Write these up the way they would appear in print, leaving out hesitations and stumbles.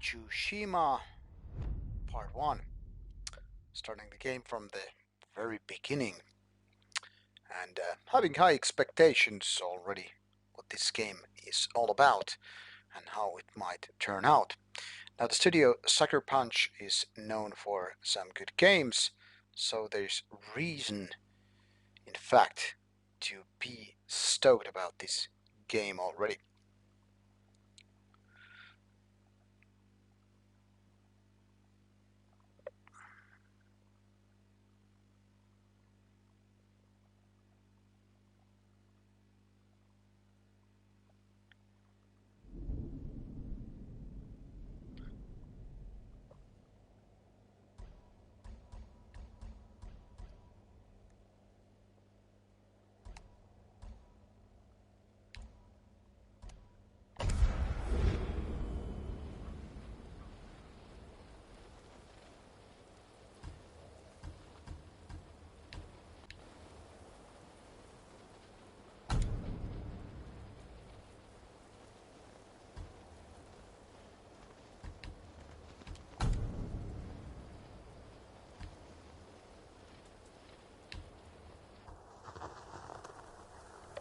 Tsushima Part 1. Starting the game from the very beginning and having high expectations already what this game is all about and how it might turn out. Now the studio Sucker Punch is known for some good games, so there's reason in fact to be stoked about this game already.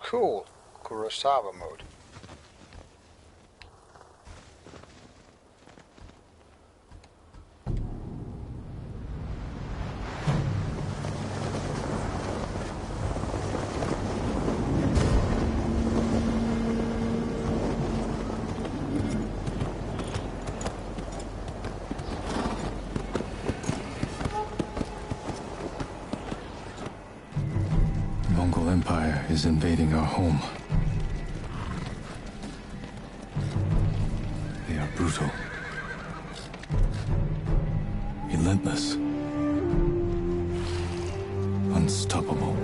Cool, Kurosawa mode. Mongol Empire is invading our home. They are brutal, relentless, unstoppable.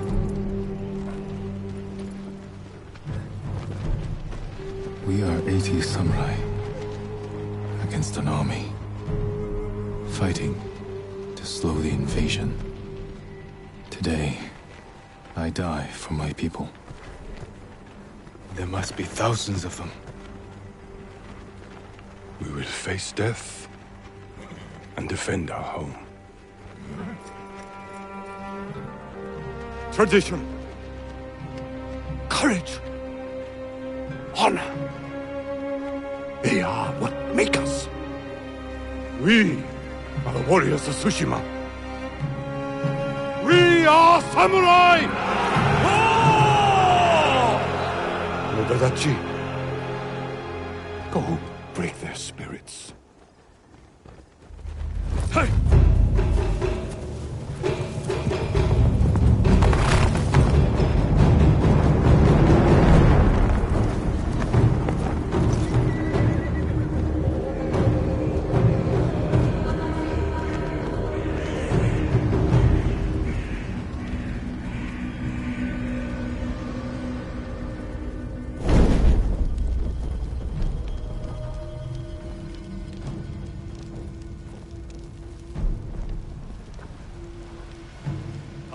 We are 80 samurai against an army, fighting to slow the invasion. Today, I die for my people. There must be thousands of them. We will face death and defend our home. Tradition, courage, honor. They are what make us. We are the warriors of Tsushima. We are samurai! Nodadachi, go break their spirits. Hey!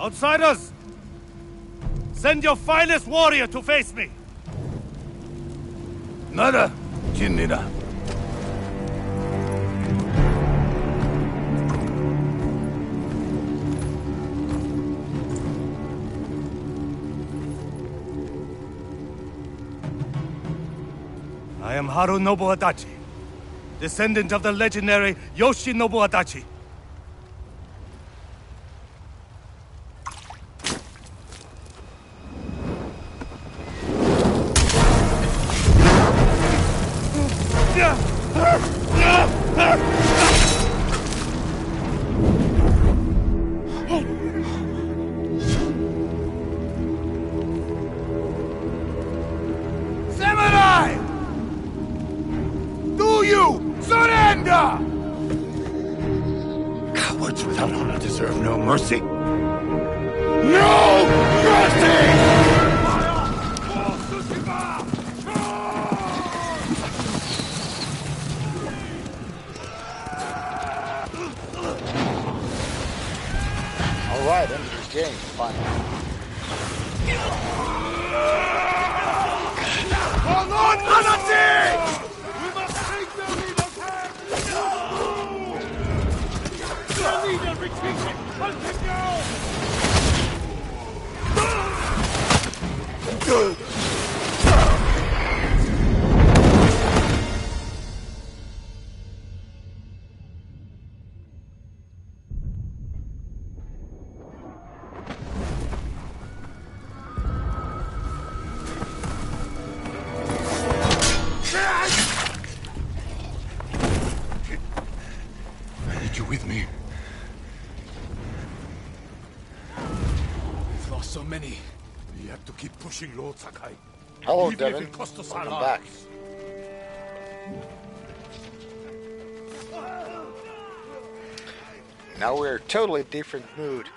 Outsiders! Send your finest warrior to face me! Nada, Jinnida. I am Harunobu Adachi, descendant of the legendary Yoshinobu Adachi. Samurai! Do you surrender? Cowards without honor deserve no mercy. No mercy! Alright, end of the game, finally. Hold on, Adachi! We must take them in attack! I need you with me. We've lost so many. We have to keep pushing, Lord Sakai. Hello, Even if Devin. it costs us our Welcome back. lives. Now we're a totally different mood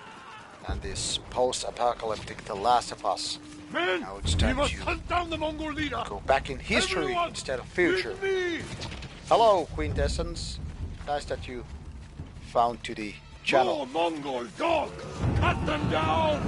than this post-apocalyptic The Last of Us. Men, Now it's we time must to hunt down the Mongol leader. go back in history Everyone, instead of future. with me. Hello, Quintessence. Nice that you found to the channel. More Mongol dog. Cut them down.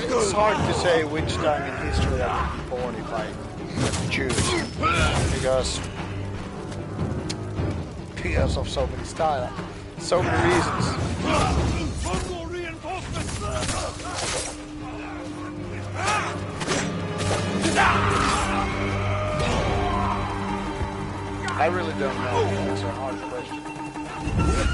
It's hard to say which time in history I would be born if I had to choose, because of so many styles, so many reasons. Mongol reinforcements. I really don't know. That's a hard question.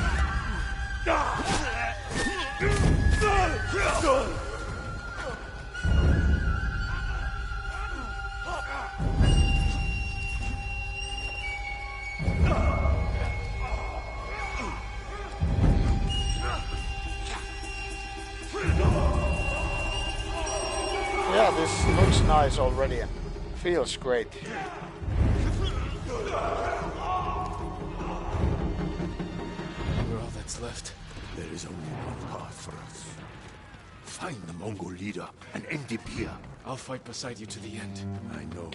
Yeah, this looks nice already and feels great. We're all that's left. There is only one path for us. Find the Mongol leader and end him here. I'll fight beside you to the end. I know.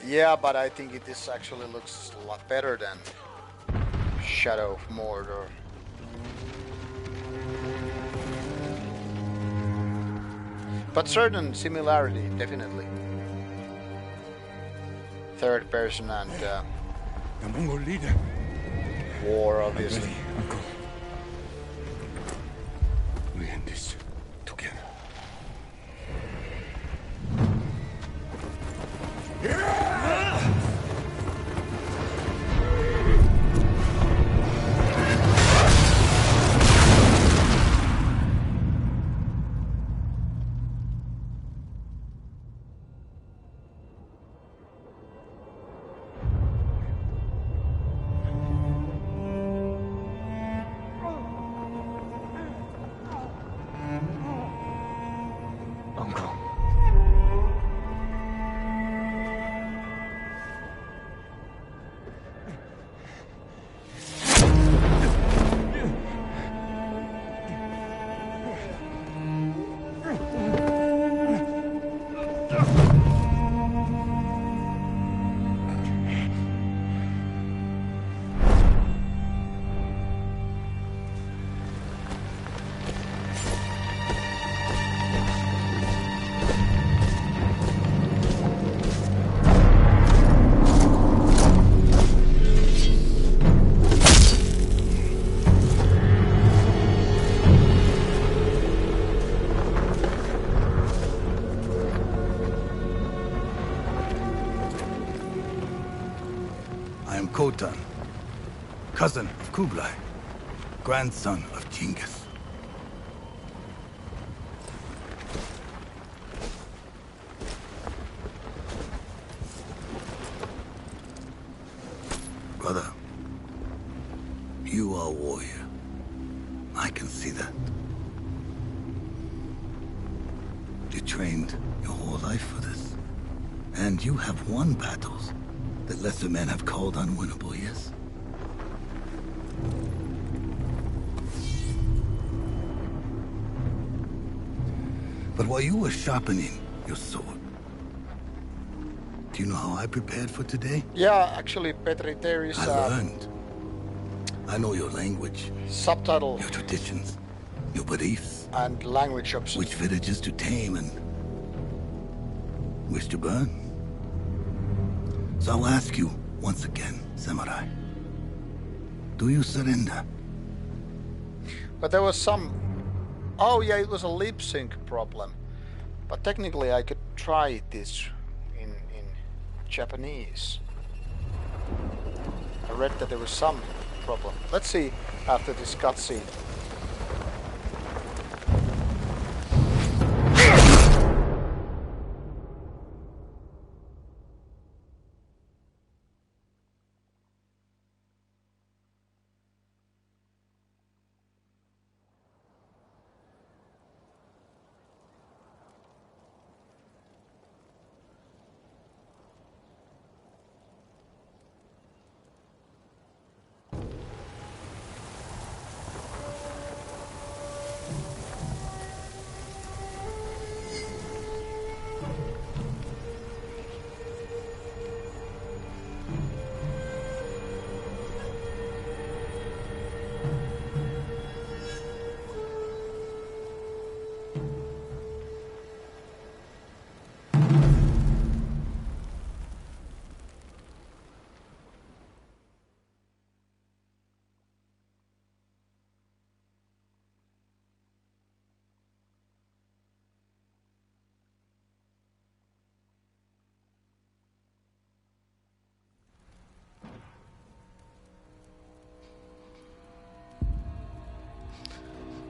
Yeah, but I think this actually looks a lot better than Shadow of Mordor. But certain similarity, definitely. Third person and The Mongol leader. war, obviously. Uncle. We end this together. Uncle. I am Khotan, cousin of Kublai, grandson of Genghis. Brother, you are a warrior. I can see that. You trained your whole life for this. And you have won battles. that lesser men have called unwinnable, yes? But while you were sharpening your sword, do you know how I prepared for today? Yeah, actually, Petri, there is I a learned. I know your language, subtitle your traditions, your beliefs, and language option. which villages to tame and which to burn. So I'll ask you once again, Samurai. Do you surrender? But there was some... Oh yeah, it was a lip sync problem. But technically I could try this in Japanese. I read that there was some problem. Let's see after this cutscene.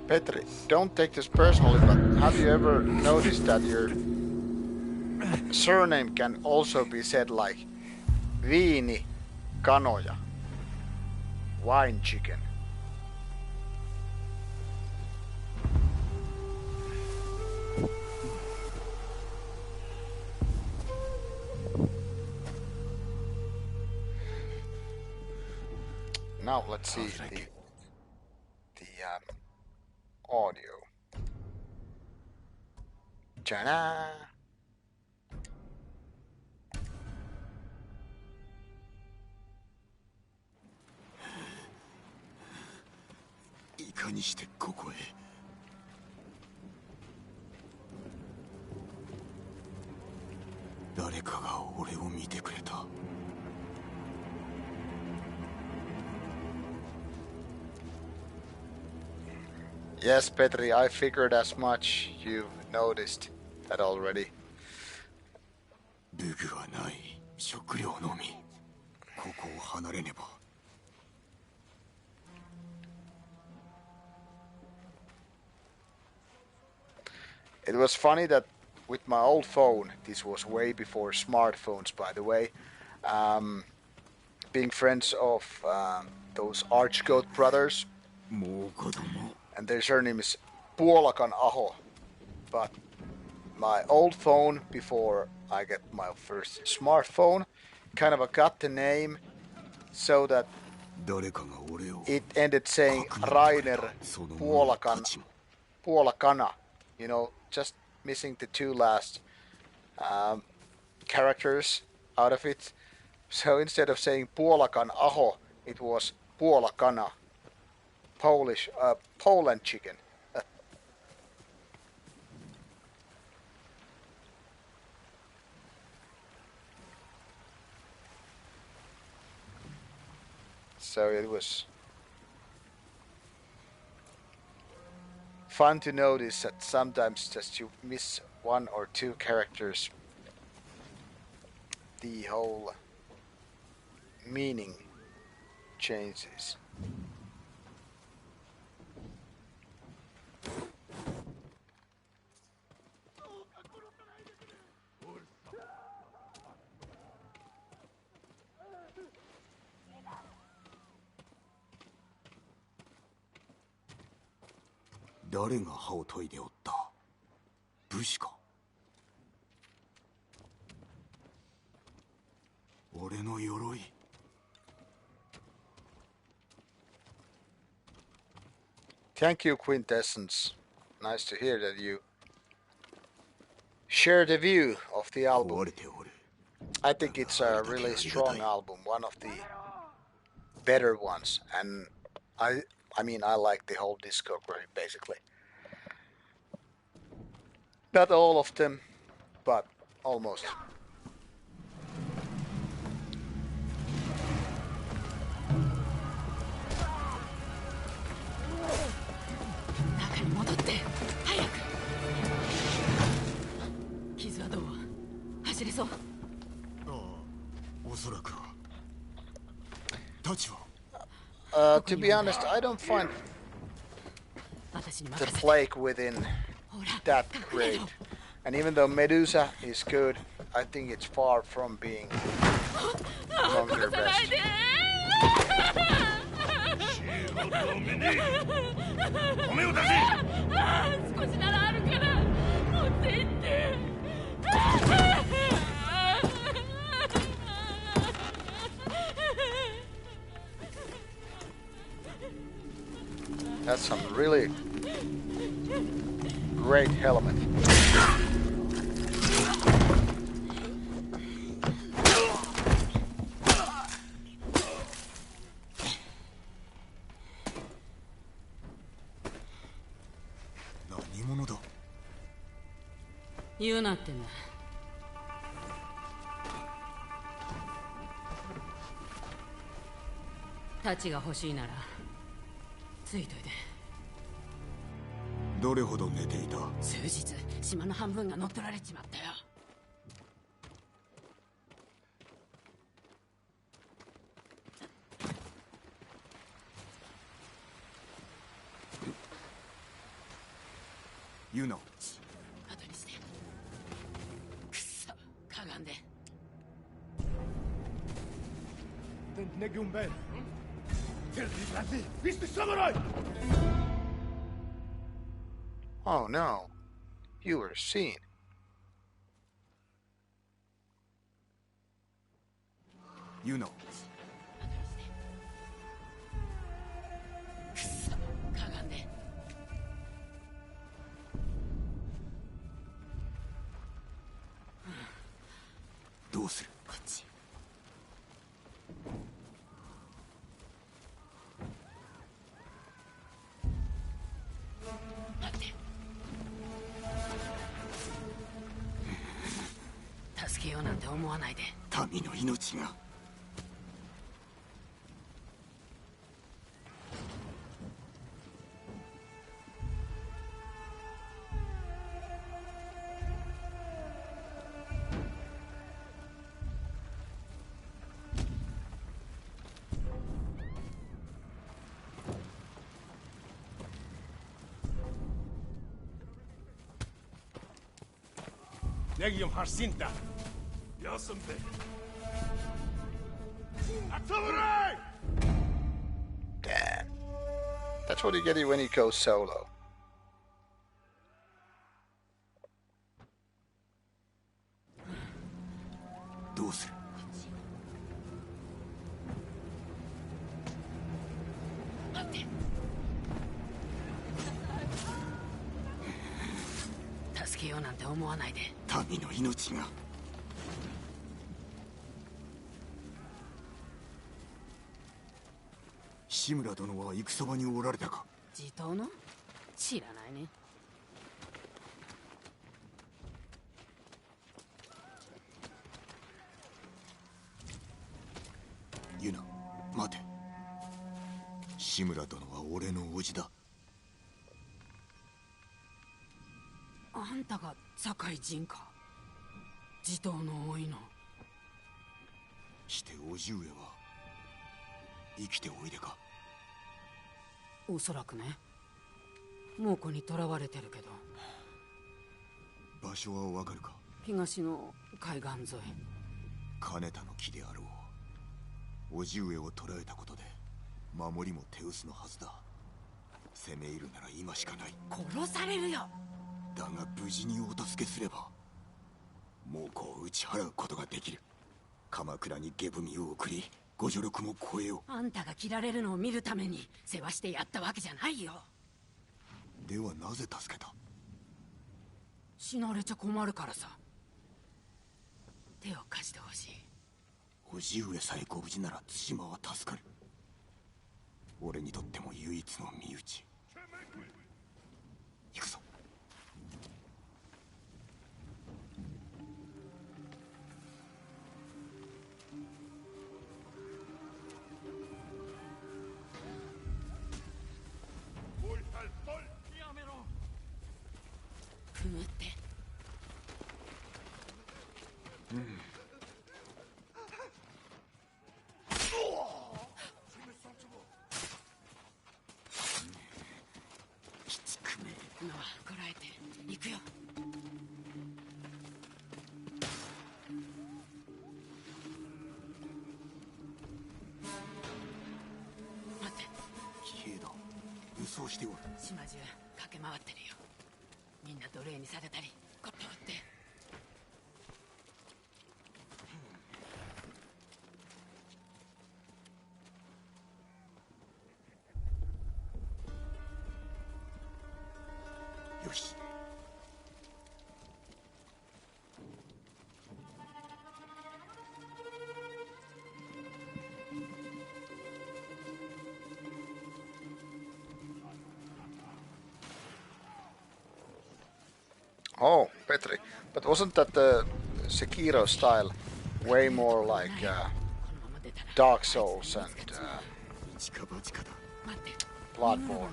Petri, don't take this personally, but have you ever noticed that your surname can also be said like Viini Kanoja, wine chicken? Now let's see the audio. Ta-da! いかにしてここへ。誰かが俺を見てくれた。Yes, Petri, I figured as much. You've noticed that already. 武具はない。食料のみ。ここを離れねば。It was funny that with my old phone, this was way before smartphones, by the way, being friends of those Archgoat brothers, もう子供。 and their surname is Puolakan Aho. But my old phone, before I got my first smartphone, kind of got the name so that 誰かが俺を it ended saying Rainer Puolakana, you know, just missing the two last characters out of it. So instead of saying Puolakan Aho, it was Puolakana, Polish, Poland chicken. So it was fun to notice that sometimes just you miss one or two characters, the whole meaning changes. "誰が歯を研いでおった?武士か?"俺の鎧。Thank you, Quintessence. Nice to hear that you share the view of the album. 壊れておる。 I think it's a really strong album, one of the better ones, and I mean I like the whole discography basically. Not all of them, but almost. 中に戻って早く。傷はどう？走れそう？ああ、おそらくは。タチは To be honest, I don't find 私に the 任せて。 plague within ほら、 that 隠れ great. ろ。 And even though Medusa is good, I think it's far from being among their 殺さない best. で。米を出せ。少しならあるから持って行って。 That's some really great helmet. What? 何者だ。言うなってね。タチが欲しいならついといて。どれほど寝ていた。数日、島の半分が乗っ取られちまったよ。ユナ。後にして。くそ、かがんで。 تنجم بال تلفي بعدي فيست الساموراي. Oh no, you were seen. Yuno. 後にして。くそ、かがんで。どうする。こっち。待って。助けようなんて思わないで。民の命が。نجم حرسينتا يا صنبي الساموراي. Damn. That's what you get when you go solo. どうする。待って。助けようなんて思わないで。民の命が。志村殿は戦場におられたか。地頭の？知らないね。ユナ、待て。志村殿は俺の叔父だ。あんたが堺人か。地頭の多いの。して叔父上は生きておいでか。おそらくね。猛虎に囚われてるけど。場所はわかるか。東の海岸沿い。金田の木であろう。叔父上を捕らえたことで守りも手薄のはずだ。攻め入るなら今しかない。殺されるよ。だが無事にお助けすれば猛虎を打ち払うことができる。鎌倉に下文を送りご助力も超えよあんたが切られるのを見るために世話してやったわけじゃないよ。う。ではなぜ助けた？死なれちゃ困るからさ。手を貸してほしい。叔父上さえご無事なら対馬は助かる。俺にとっても唯一の身内。行くぞ。くぐって。ノア、こらえて行くよ。待って。騎兵だ。武装しておる。島中駆け回ってるよ。みんな奴隷にされたりコッパ振って。よし。Oh, Petri. But wasn't that the Sekiro style way more like Dark Souls and 一か八かだ。待って。 Bloodborne?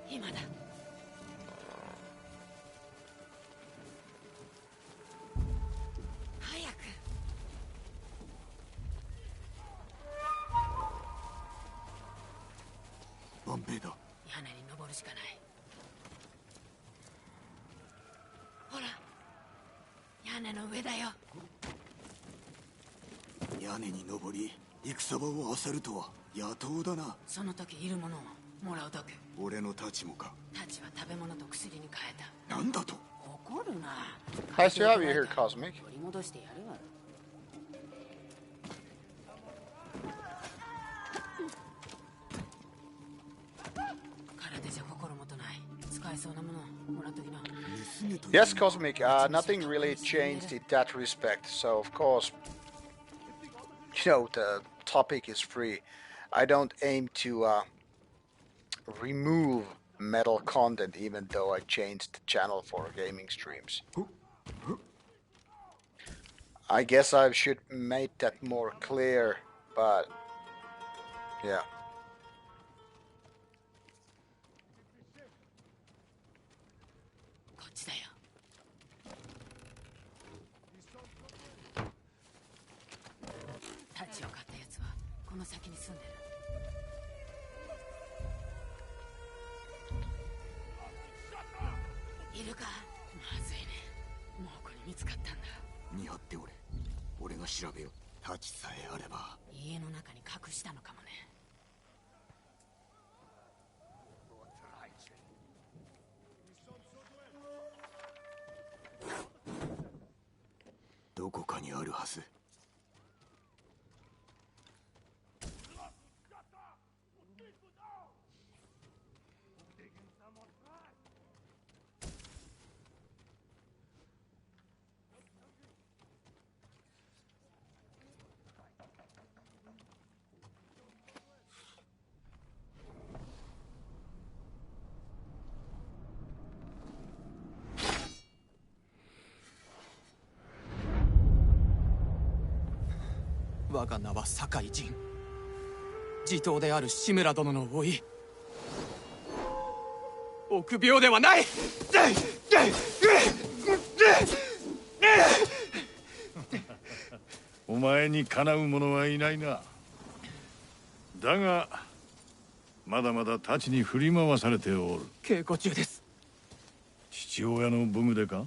今だ。早く。万兵だ。屋根に登るしかない。ほら、屋根の上だよ。屋根に登り戦場を漁るとは野党だな。その時いるものをもらうとく。俺の太刀もか。太刀は食べ物と薬に変えた。なんだと。怒るな。 Nice to have you here, Cosmic. 取り戻してやるわ。体じゃ心もとない。使えそうなものもらっときな。 Yes, Cosmic. Nothing really changed in that respect. So of course, the topic is free. I don't aim to remove metal content, even though I changed the channel for gaming streams. I guess I should make that more clear, but yeah. こっちだよ。太刀を買ったやつはこの先に住んでる。いるか。まずいね。もうこれ見つかったんだ。見張っておれ。俺が調べよう。太刀さえあれば。家の中に隠したのかもね。どこかにあるはず。我が名は酒井仁。地頭である志村殿の甥い。臆病ではない。お前にかなう者はいないな。だがまだまだ太刀に振り回されておる。稽古中です。父親の武具でか。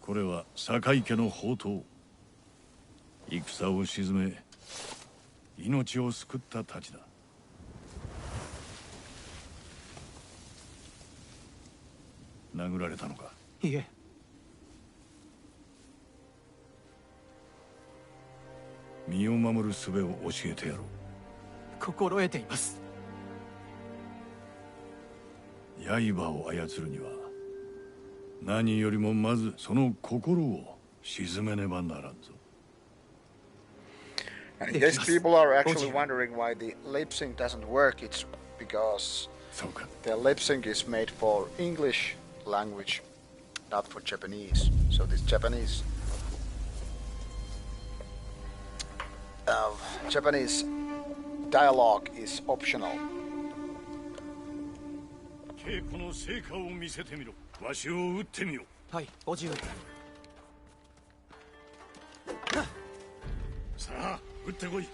これは酒井家の宝刀。戦を鎮め命を救った太刀だ。殴られたのか。いえ、身を守る術を教えてやろう。心得ています。刃を操るには何よりもまずその心を鎮めねばならんぞ。And in case people are actually wondering why the lip sync doesn't work, it's because the lip sync is made for English language, not for Japanese. So this Japanese dialogue is optional. 稽古の成果を見せてみろ。わしを撃ってみよ。はい、おじゅう。さあ、撃ってこい。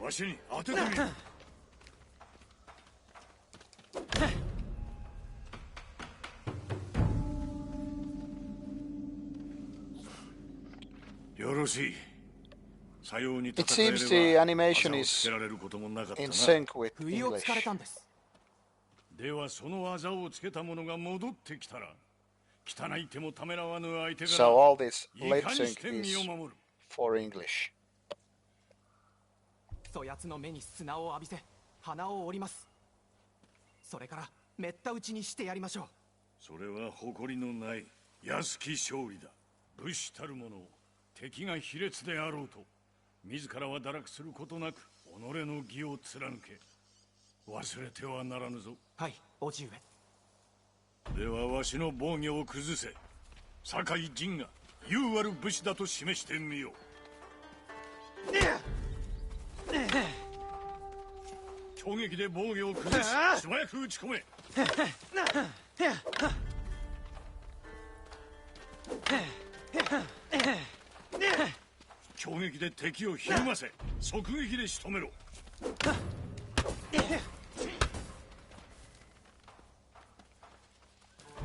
わしに当ててみろ。よろしい。It seems the animation is in sync with 不意をつかれ English. たんです。ではその技をつけた者が戻ってきたら、汚い手もためらわぬ相手 So が all this い lip かに sync して身 is を守る。 for English. そやつの目に砂を浴びせ、鼻を折ります。それからめった打ちにしてやりましょう。それは誇りのない安き勝利だ。武士たる者を敵が卑劣であろうと自らは堕落することなく己の義を貫け。忘れてはならぬぞ。はい、おじゅうではわしの防御を崩せ。酒井陣が優ある武士だと示してみよう。攻撃で防御を崩し素早く打ち込め。攻撃で敵をひるませ即撃で仕留めろ。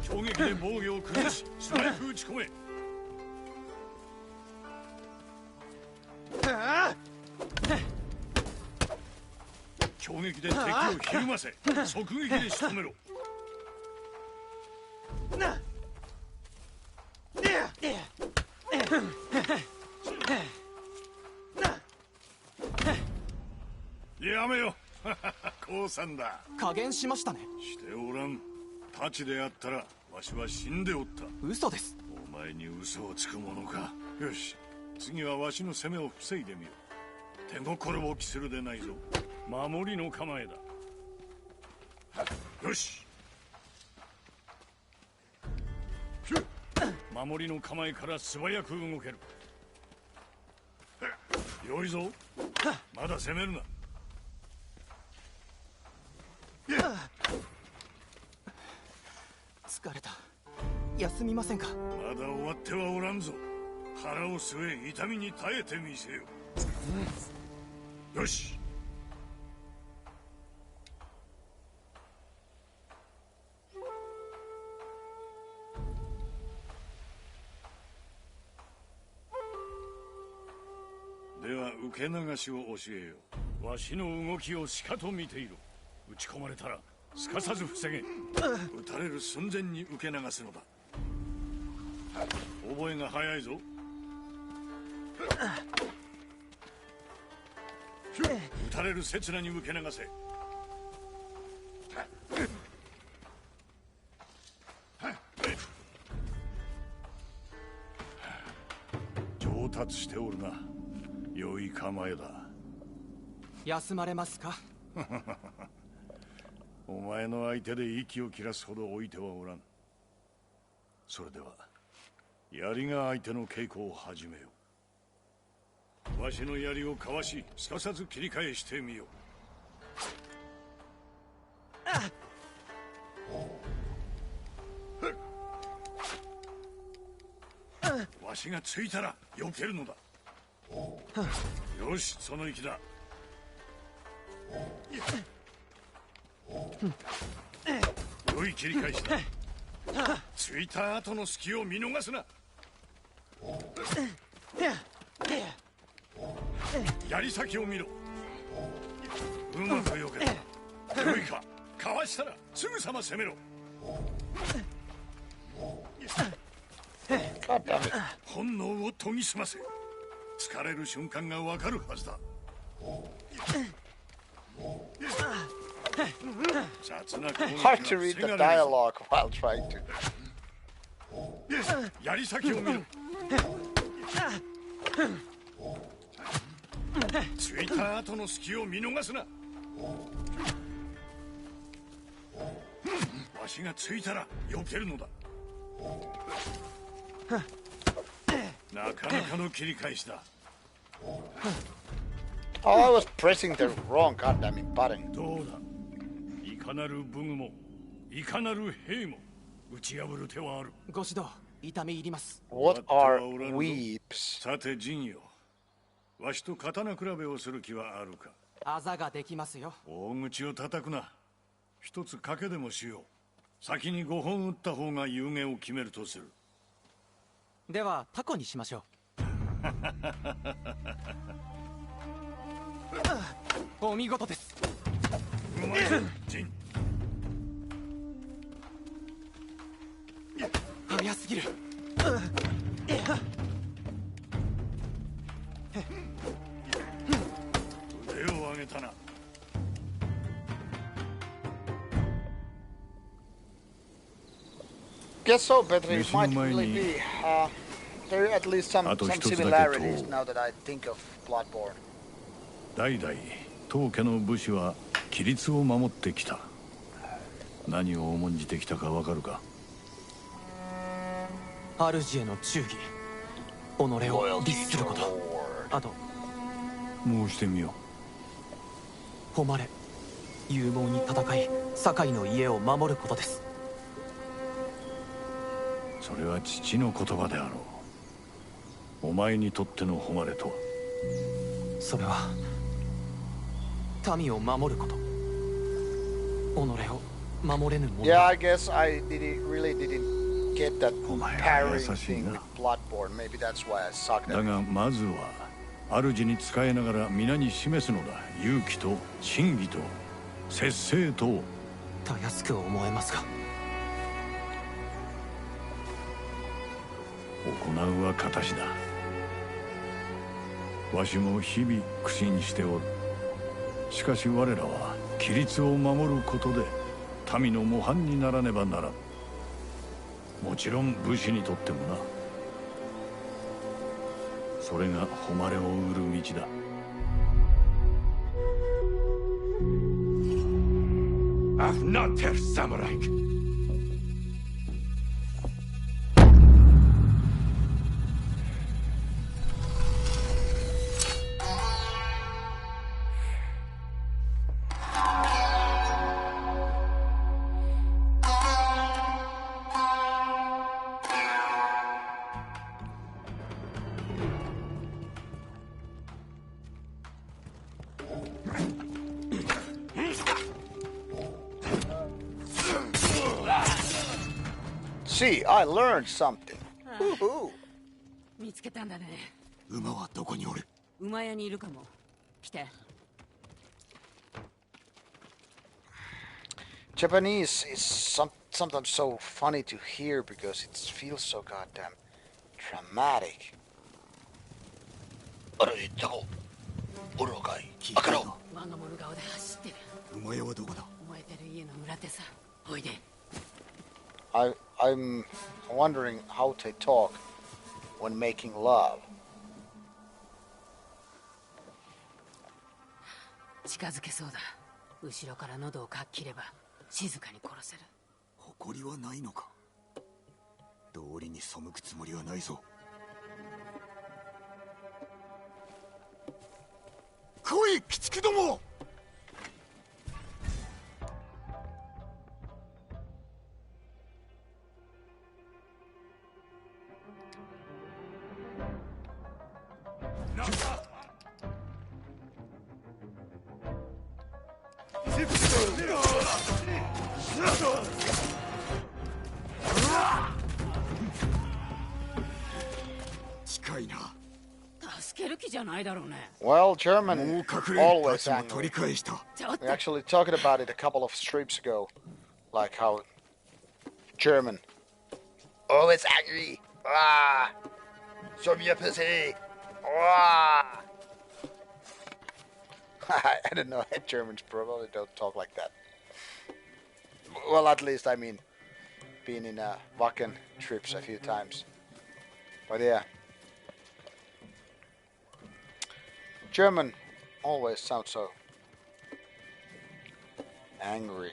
攻撃で防御を崩し素早く打ち込め。攻撃で敵をひるませ即撃で仕留めろ。やめよ。降参だ。加減しましたね。しておらん。太刀であったらわしは死んでおった。嘘です。お前に嘘をつくものか。よし、次はわしの攻めを防いでみよう。手心を期するでないぞ。守りの構えだ。よし。守りの構えから素早く動ける。よいぞ。まだ攻めるな。疲れた。休みませんか。まだ終わってはおらんぞ。腹を据え痛みに耐えてみせよ。よし。では受け流しを教えよう。わしの動きをしかと見ていろ。撃ち込まれたらすかさず防げ。撃たれる寸前に受け流すのだ。覚えが早いぞ。撃たれる刹那に受け流せ。上達しておるな。良い構えだ。休まれますか。お前の相手で息を切らすほど置いてはおらん。それでは槍が相手の稽古を始めよう。わしの槍をかわしすかさず切り返してみよう。わしがついたら避けるのだ。よし、その息だ。良い切り返しだ。ついた後の隙を見逃すな。槍先を見ろ。うまく避けた。良いか。かわしたらすぐさま攻めろ。 God damn it. 本能を研ぎ澄ませ。疲れる瞬間がわかるはずだ。雑な攻撃 Hard to は read 防 the がれるぞ。 dialogue while trying to. 槍先を見ろ。ついた後の隙を見逃すな。わしがついたら避けるのだ。なかなかの切り返しだ。 Oh, I was pressing the wrong goddamn button. どうだ。いかなる武具もいかなる兵も打ち破る手はある。ご指導痛み入ります。 What are weeps? さて陣よ、わしと刀比べをする気はあるか。あざができますよ。大口を叩くな。一つ賭けでもしよう。先に5本打った方が有言を決めるとする。ではタコにしましょう。お見事です。うまいぞ陣。早すぎる。腕を上げたな。 Guess so, but it might really be. There are at least some similarities now that I think of Bloodborne. 代々当家の武士は規律を守ってきた。何を重んじてきたかわかるか。主への忠義、己を律すること、あと申してみよ誉れ、勇猛に戦い堺の家を守ることです。う。それは父の言葉であろう。お前にとっての誉れとは。それは民を守ること。己を守れぬ者。 Yeah, I guess I really didn't get that parry thing with Bloodborne. Maybe that's why I sucked だ at it. がまずは主に仕えながら皆に示すのだ。勇気と真義と節制と。たやすく思えますが、行うは形だ。わしも日々苦心しておる。しかし我らは規律を守ることで民の模範にならねばならん。もちろん武士にとってもな。それが誉れを売る道だ。I've not her samurai. See, I learned something. Woohoo! 見つけたんだね。馬はどこにおる？馬屋にいるかも。来て。 Japanese is sometimes so funny to hear because it feels so goddamn dramatic. あら、行ったこ。おるのかい。あからを。我が物顔で走ってる。馬屋はどこだ？燃えてる家の裏手さ。おいで。 I'm wondering how they talk when making love. 近づけそうだ。後ろから喉をかっ切れば静かに殺せる。誇りはないのか？道理に背くつもりはないぞ。来い、鬼畜ども！近いな。Well, German もう隠れる always 立ちも取 angry. り返した We actually talked about it a couple of streams ago. Like how German always angry. Ah! Show me a pussy! Ah! I don't know, Germans probably don't talk like that. Well, at least, I mean, been in Wacken trips a few times. But yeah. German always sounds so angry.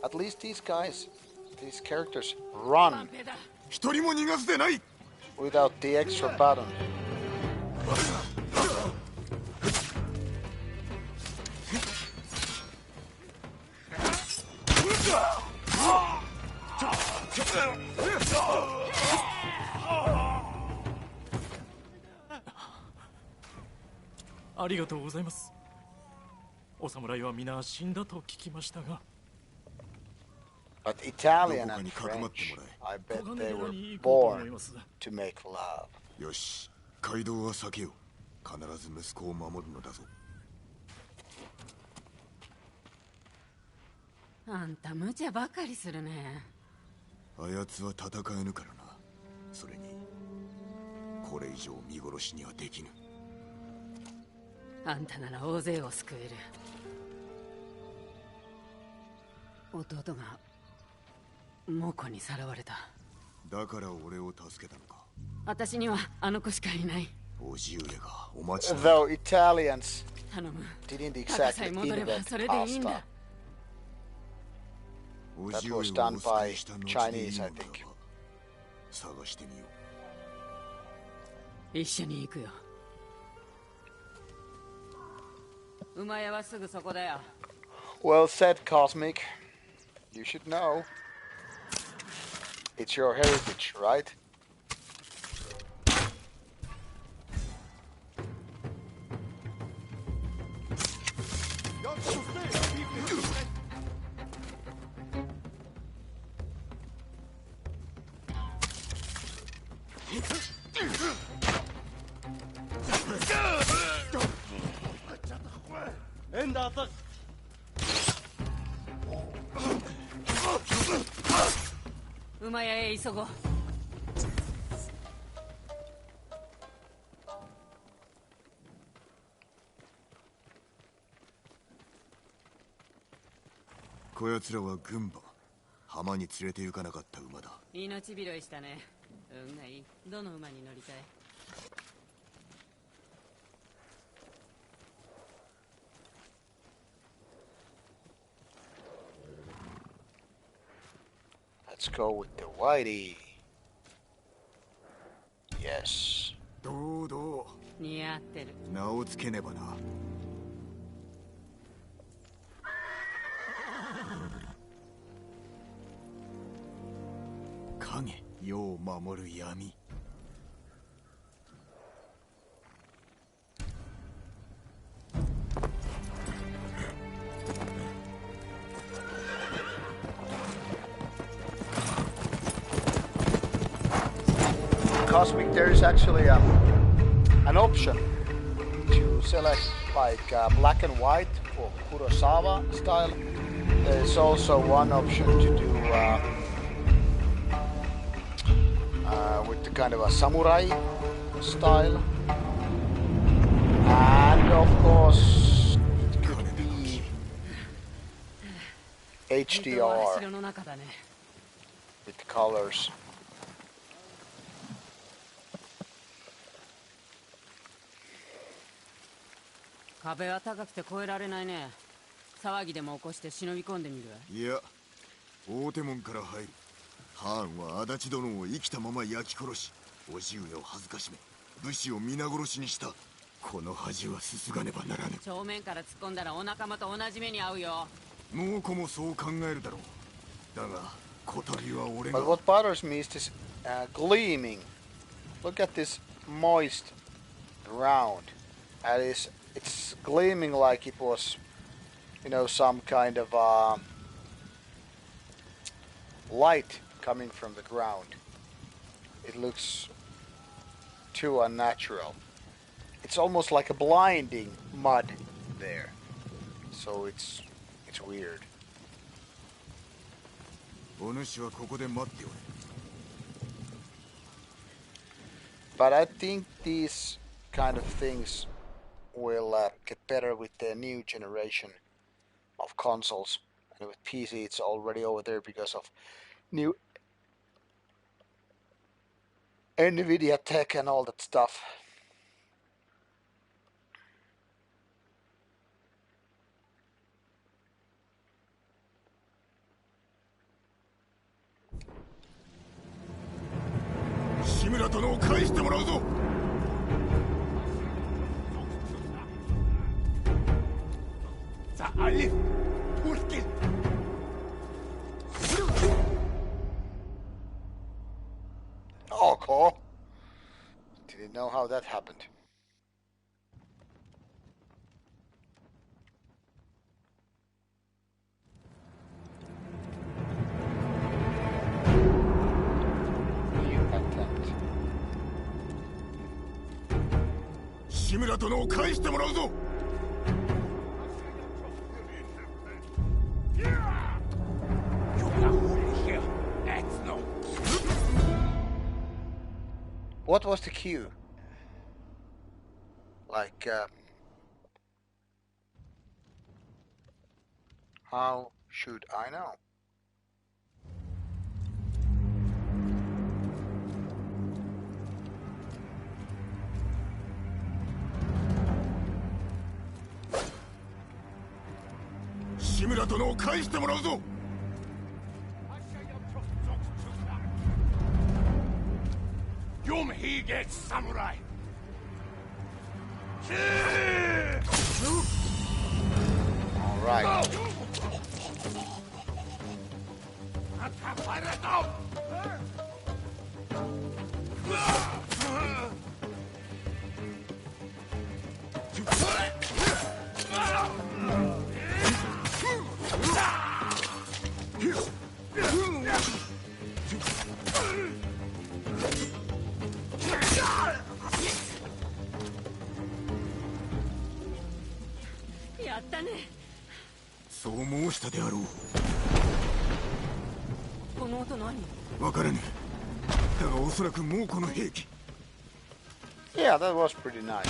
At least these guys, these characters run 一人も逃がすでない without the extra button. But Italian and French, I bet they were born to make love. よし街道は避けよう必ず息子を守るのだぞあんた無茶ばかりするね。あやつは戦えぬからなそれにこれ以上見殺しにはできぬあんたなら大勢を救える。弟が猛虎にさらわれた。だから俺を助けたのか私にはあの子しかいない。おじ上がお待ちだ Though Italians 頼む。 didn't タカさ exactly え戻れば invent それでいいん pasta. だ。お That じ上を was お done 救 by いした後でいい Chinese, の I なら think. ば探してみよ一緒に行くよ。馬屋はすぐそこだよ。 Well said, Cosmic. You should know. It's your heritage, right? End attack. 馬屋へ急ごう。こやつらは軍馬浜に連れて行かなかった馬だ命拾いしたね。運がいい。どの馬に乗りたい？ Let's go with the whitey. Yes. どうど似合ってる。う名をつけねばな影世を守る闇Cosmic, there is actually an option to select like black and white or Kurosawa style. There is also one option to do with the kind of a samurai style. And of course, it could be HDR 城の中だね。 with the colors. 壁は高くて越えられないね。騒ぎでも起こして忍び込んでみる。いや大手門から入るハーンは足立殿を生きたまま焼き殺し叔父上を恥ずかしめ武士を皆殺しにしたこの恥はすすがねばならぬ正面から突っ込んだらお仲間と同じ目に遭うよ。猛虎もそう考えるだろうだが小旅は俺が But what bothers me is this gleaming. Look at this moist ground. and it's gleaming like it was, some kind of light coming from the ground. It looks too unnatural. It's almost like a blinding mud there. So it's weird. お主はここで待っておれ。 But I think these kind of things will get better with the new generation of consoles. And with PC, it's already over there because of new NVIDIA tech and all that stuff. Shimura 殿を返してもらうぞ。تعال وركن. Oh, cool. Didn't know how that happened. New attempt. Shimura 殿を返してもらうぞ。 What was the cue? Like, how should I know? Shimura 殿を返してもらうぞ。 Yum he gets samurai. All right.そう申したであろう。この音何？わからぬ。だがおそらく猛虎の兵器。 Yeah, that was pretty nice.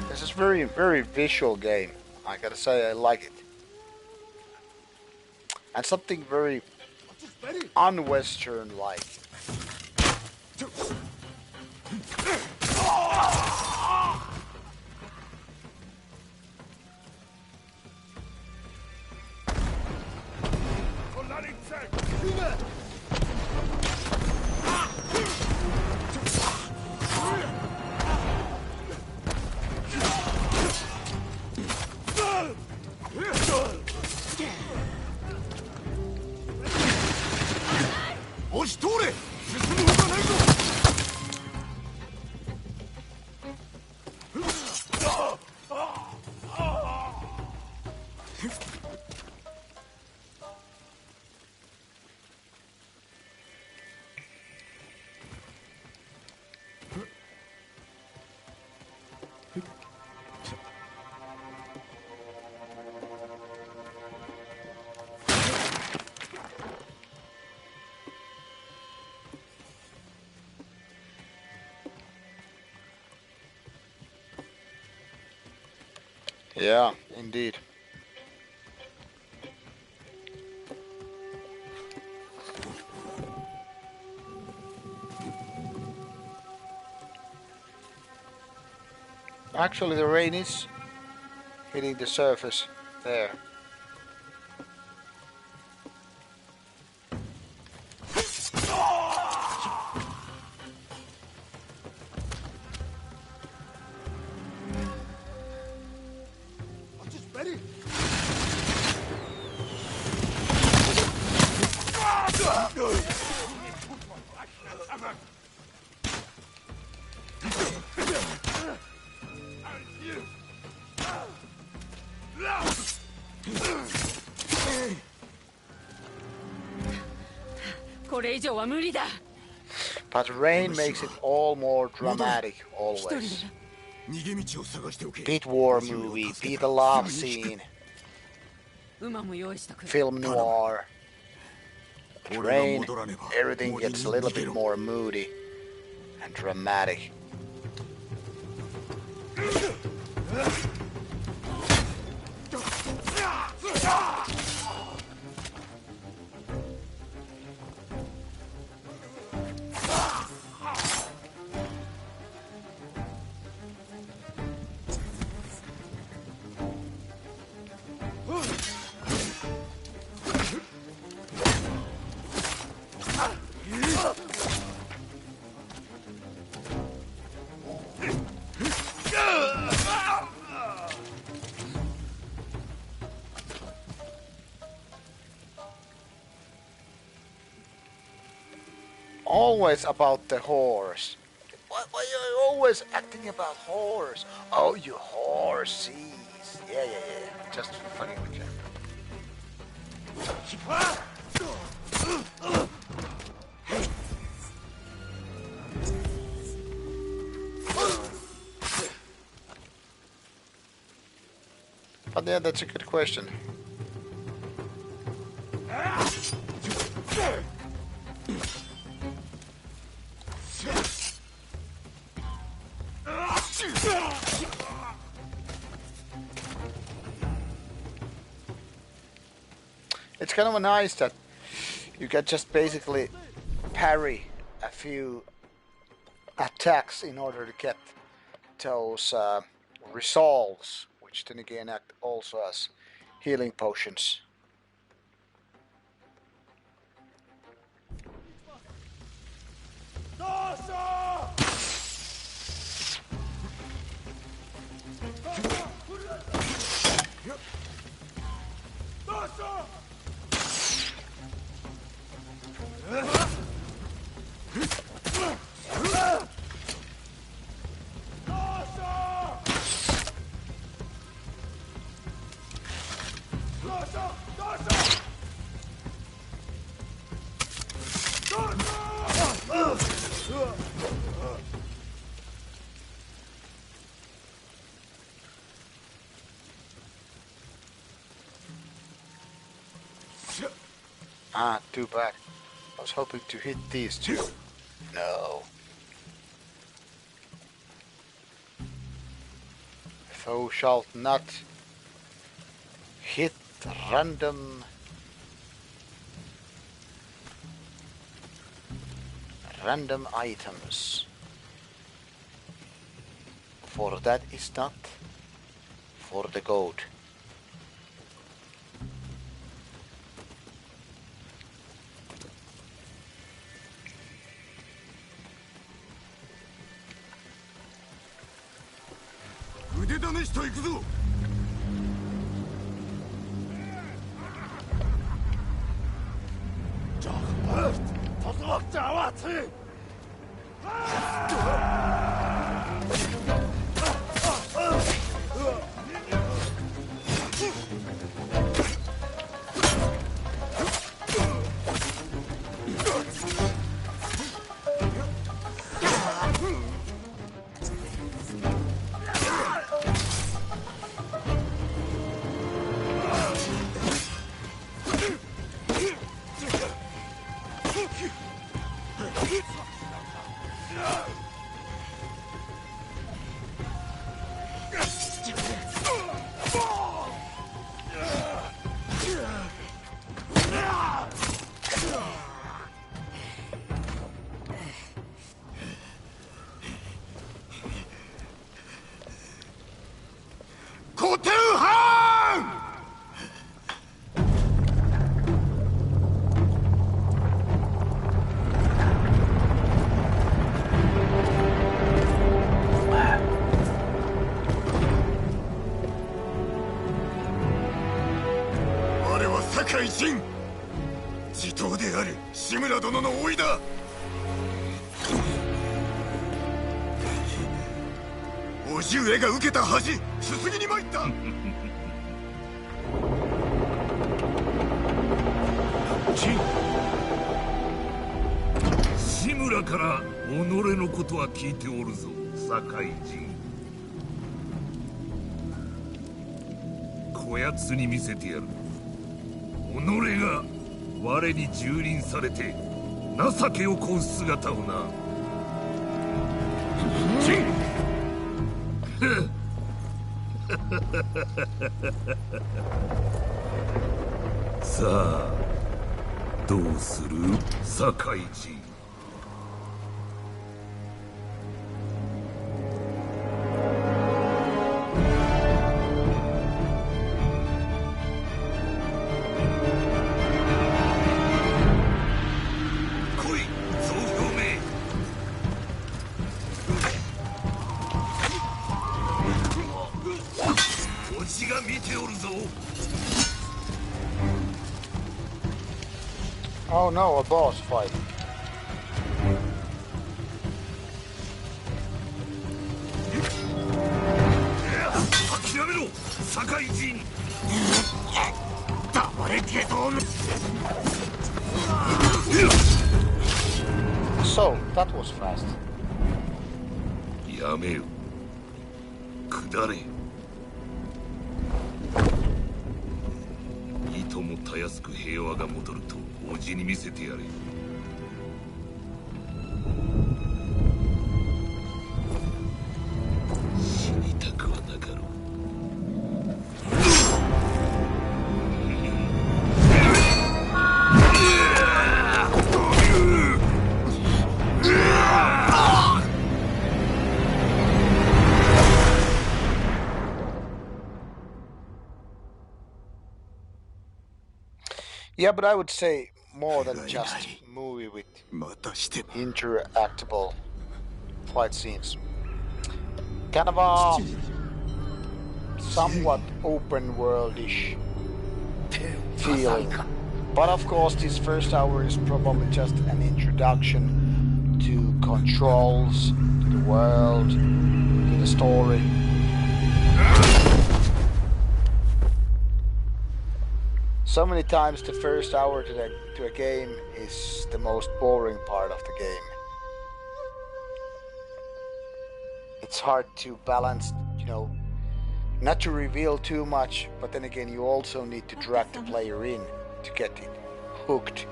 This is very, very visual game. I gotta say, I like it. And something very un-Western like. Yeah, indeed. Actually, the rain is hitting the surface there. これ以上は無理だ。 But rain makes it all more dramatic, always. 逃げ道を探しておけ。 Beat war movie, beat a love scene, 馬も用意しとく。 film noir. But rain, everything gets a little bit more moody and dramatic. Always about the horse. Why are you always acting about horse? Oh, you horses. Yeah. Just fucking with you. But yeah, that's a good question. It's kind of nice that you can just basically parry a few attacks in order to get those resolves, which then again act also as healing potions. Ah, too bad. I was hoping to hit these two. No. Thou shalt not hit random items, for that is not for the goat. 酒井仁、地頭である志村殿の甥だ。叔父上が受けた恥、すすぎに参った。仁、志村から己のことは聞いておるぞ、酒井仁。こやつに見せてやる。己が我に蹂躙されて情けをこう姿をな。仁さあどうする、酒井仁。Oh no, a boss fight. So, that was fast. やめよ。下れ。いともたやすく平和が戻ると叔父に見せてやれ。死にたくはなかろう。Yeah, but I would say more than just a movie with interactable fight scenes. Kind of a somewhat open worldish feeling. But of course this first hour is probably just an introduction to controls, to the world, to the story. So many times the first hour to a game is the most boring part of the game. It's hard to balance, not to reveal too much, but then again you also need to drag the player in to get it hooked.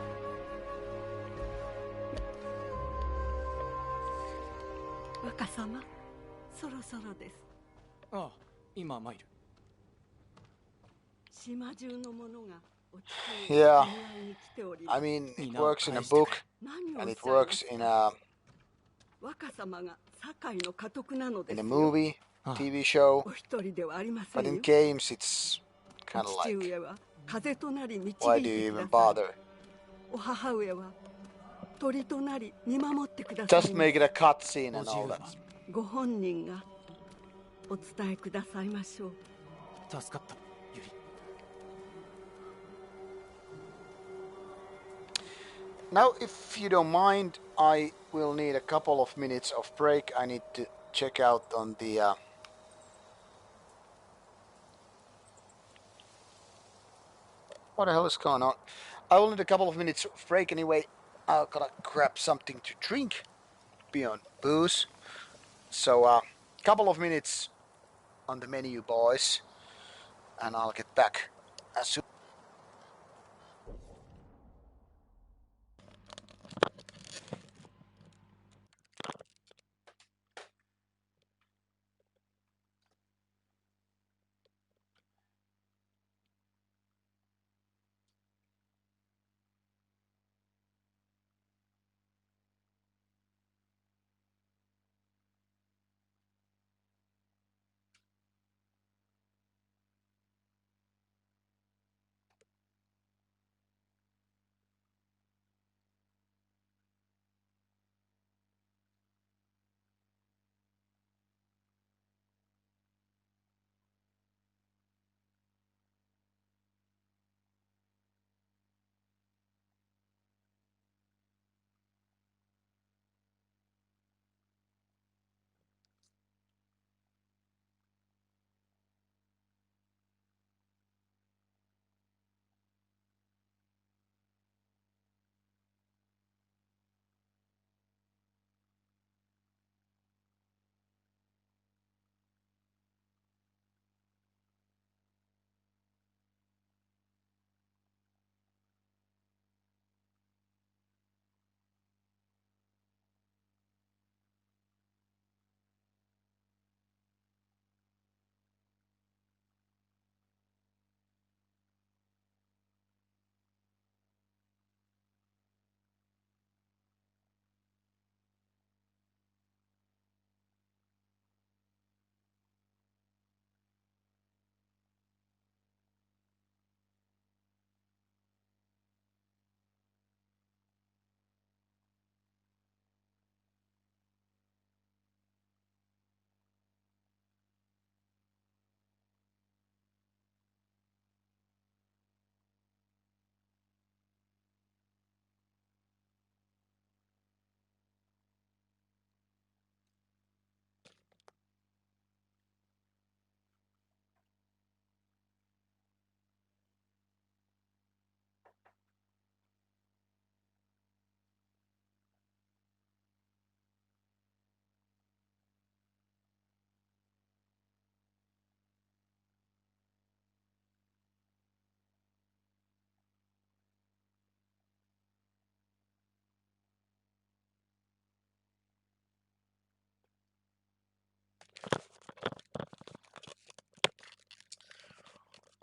若様、そろそろです。ああ、今参る。 Yeah, I mean, it works in a book, and it works in a movie, TV show, but in games it's kind of like, why do you even bother? Just make it a cutscene and all that. ご本人がお伝えくださいましょう。助かった。 Now, if you don't mind, I will need a couple of minutes of break. I need to check out on the... What the hell is going on? I will need a couple of minutes of break anyway. I'll gotta grab something to drink beyond booze. So, a couple of minutes on the menu, boys. And I'll get back as soon.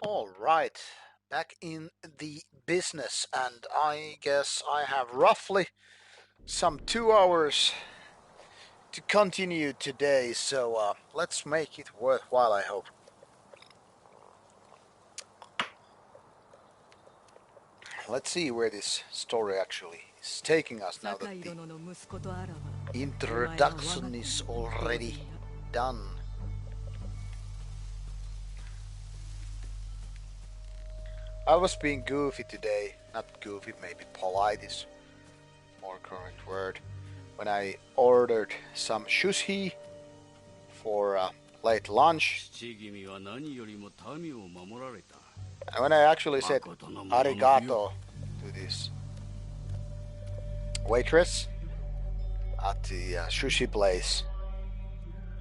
All right, back in the business, and I guess I have roughly some 2 hours to continue today, so let's make it worthwhile, I hope. Let's see where this story actually is taking us now that the introduction is already done. I was being goofy today, not goofy, maybe polite is more correct word, when I ordered some sushi for late lunch. And when I actually said arigato to this waitress at the sushi place,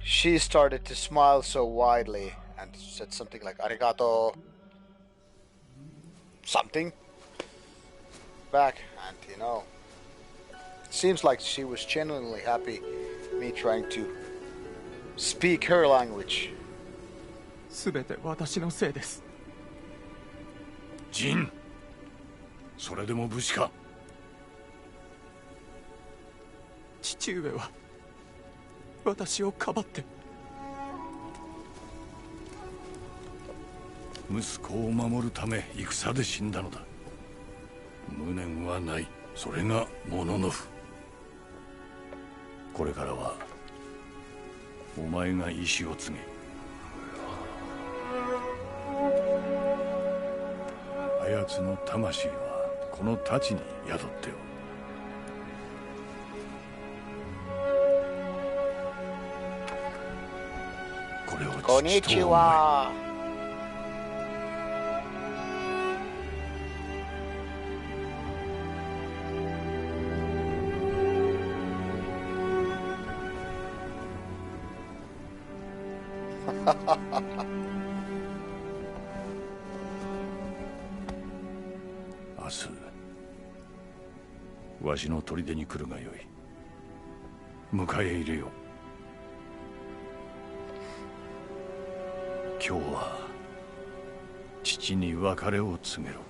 she started to smile so widely and said something like arigato something back, and it seems like she was genuinely happy me trying to speak her language. すべて私のせいです。ジン、それでも武士か。父上は私をかばって息子を守るため戦で死んだのだ。無念はない。それがモノノフ。これからはお前が意志を継げ。あやつの魂はこの太刀に宿っておる。これをこんにちは。明日わしの砦に来るがよい。迎え入れよう。今日は父に別れを告げろ。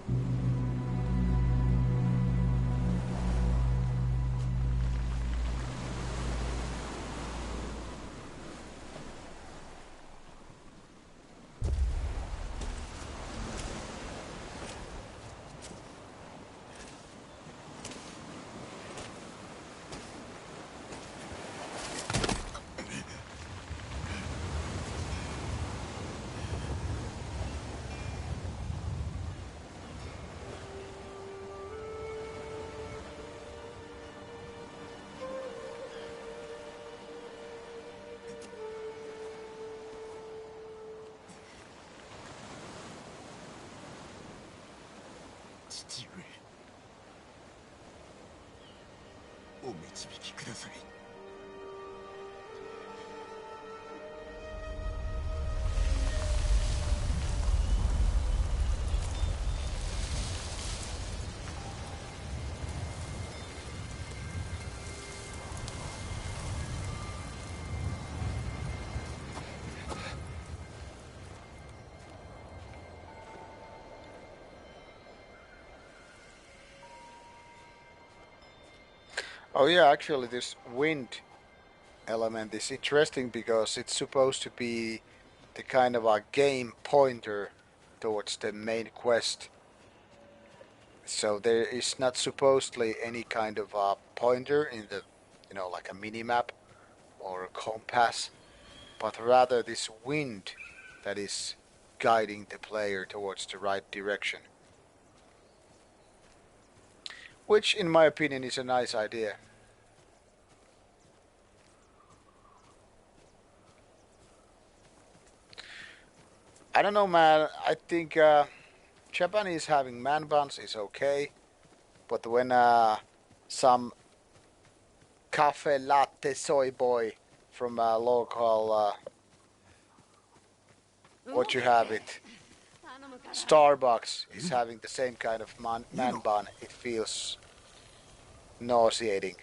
父上、お導きください。Oh yeah, actually this wind element is interesting because it's supposed to be the kind of a game pointer towards the main quest. So there is not supposedly any kind of a pointer in the, like a mini-map or a compass, but rather this wind that is guiding the player towards the right direction. Which, in my opinion, is a nice idea. I don't know, man. I think Japanese having man buns is okay, but when some cafe latte soy boy from a local what you have it Starbucks is having the same kind of man bun, it feels nauseating.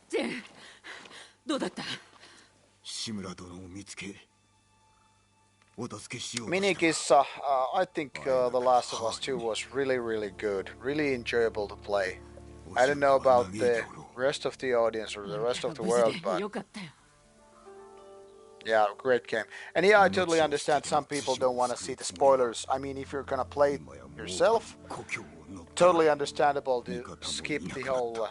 ジェン、どうだった？ Minikissa, I think The Last of Us 2 was really good, really enjoyable to play. I don't know about the rest of the audience or the rest of the world, but yeah, great game. And yeah, I totally understand some people don't want to see the spoilers. I mean, if you're gonna play it yourself, totally understandable to skip the whole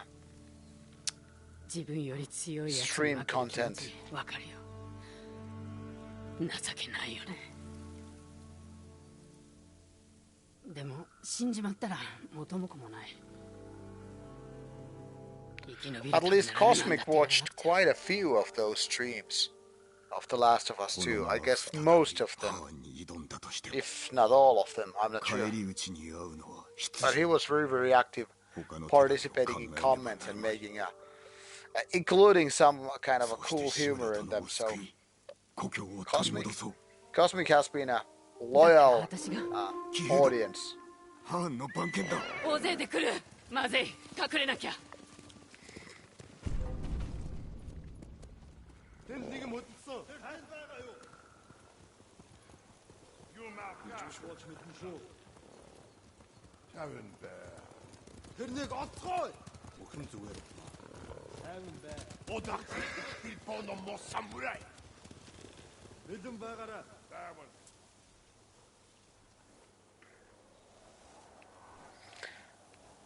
stream content. でも死んじまったら元も子もない。 At least Cosmic watched quite a few of those streams of The Last of Us 2. I guess most of them, if not all of them, I'm not sure. But he was very active, participating in comments and making including some kind of a cool humor in them. So Cosmic has been a loyal audience. 大勢で来る。まずい。隠れなきゃ。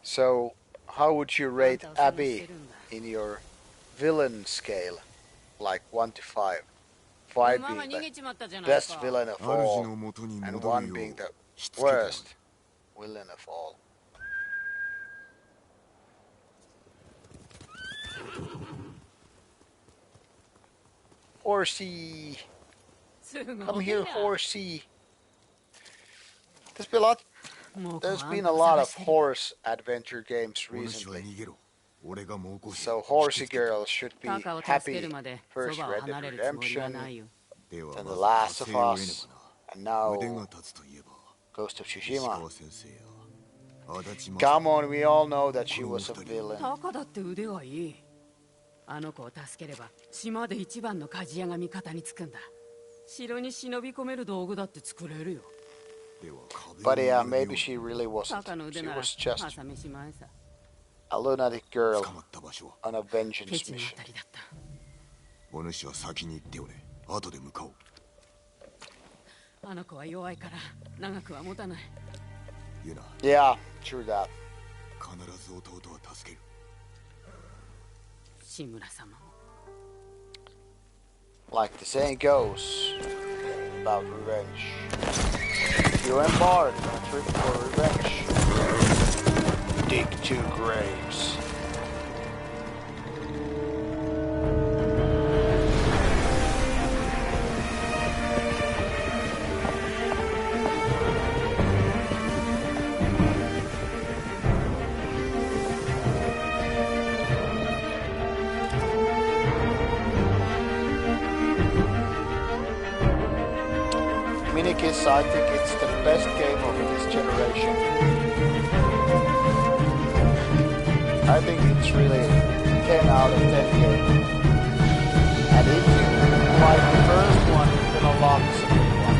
So, how would you rate Abby in your villain scale? Like 1 to 5. 5 being the best villain of all, and 1 being the worst villain of all. Horsey! Come here, Horsey! There's been a lot of horse adventure games recently. So Horsey Girl should be happy. First Red Dead Redemption, then The Last of Us, and now Ghost of Tsushima. Come on, we all know that she was a villain. あの子を助ければ島で一番の鍛冶屋が味方につくんだ。城に忍び込める道具だって作れるよ。 But yeah, maybe she really wasn't. She was just a lunatic girl on a vengeance mission. あの子は弱いから長くは持たない。 Yeah, true that. 志村様も。 Like the saying goes about revenge. You embark on a trip for revenge. Dig 2 graves. Minikis, I think it's the best game of this generation. I think it's really 10 out of 10 game. And if you like the first one, you're gonna love the second one.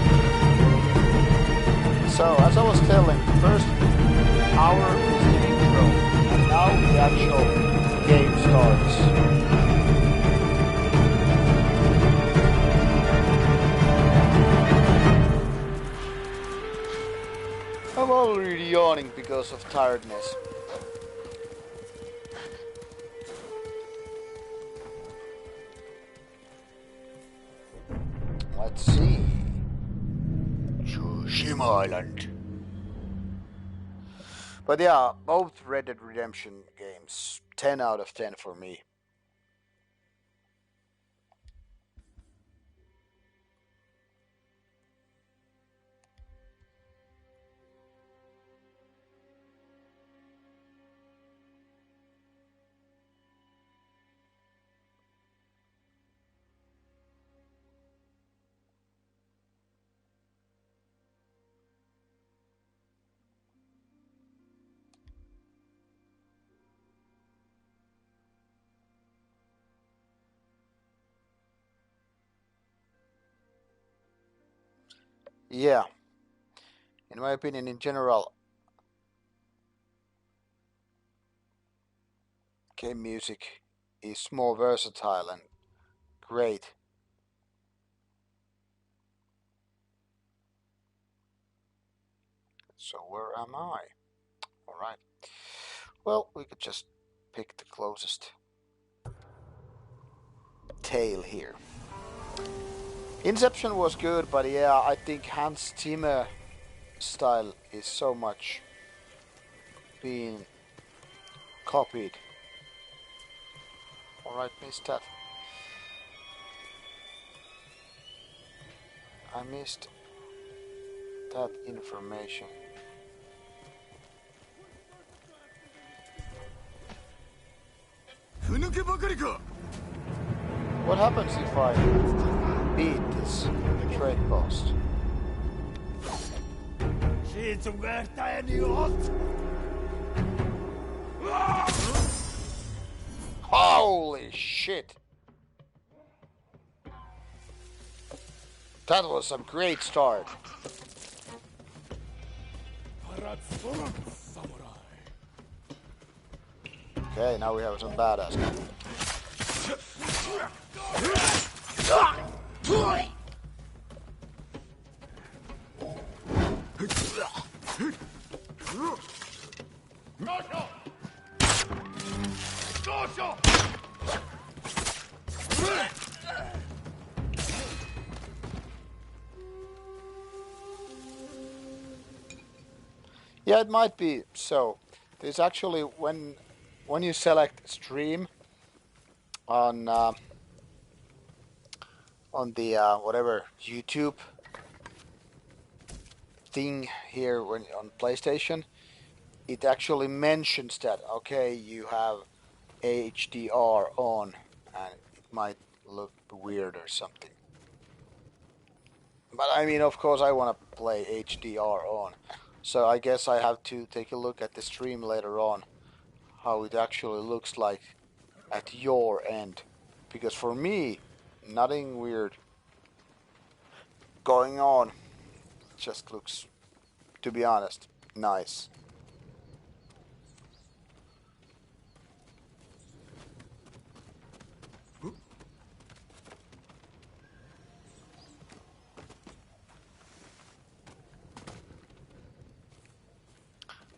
So, as I was telling, the first hour is the intro, and now the actual game starts. I'm already yawning because of tiredness. Let's see. Tsushima Island. But yeah, both Red Dead Redemption games, 10 out of 10 for me. Yeah, in my opinion, in general, game music is more versatile and great. So where am I? All right. Well, we could just pick the closest tail here. Inception was good, but yeah, I think Hans Zimmer style is so much being copied. Alright, missed that. I missed that information. What happens if I beat this trade post? Holy shit! That was a great start. Okay, now we have some badass. Yeah, it might be so. There's actually when you select stream on the whatever YouTube thing here when on PlayStation, it actually mentions that okay, you have HDR on, and it might look weird or something. But I mean, of course, I want to play HDR on, so I guess I have to take a look at the stream later on, how it actually looks like at your end, because for me, nothing weird going on. It just looks, to be honest, nice.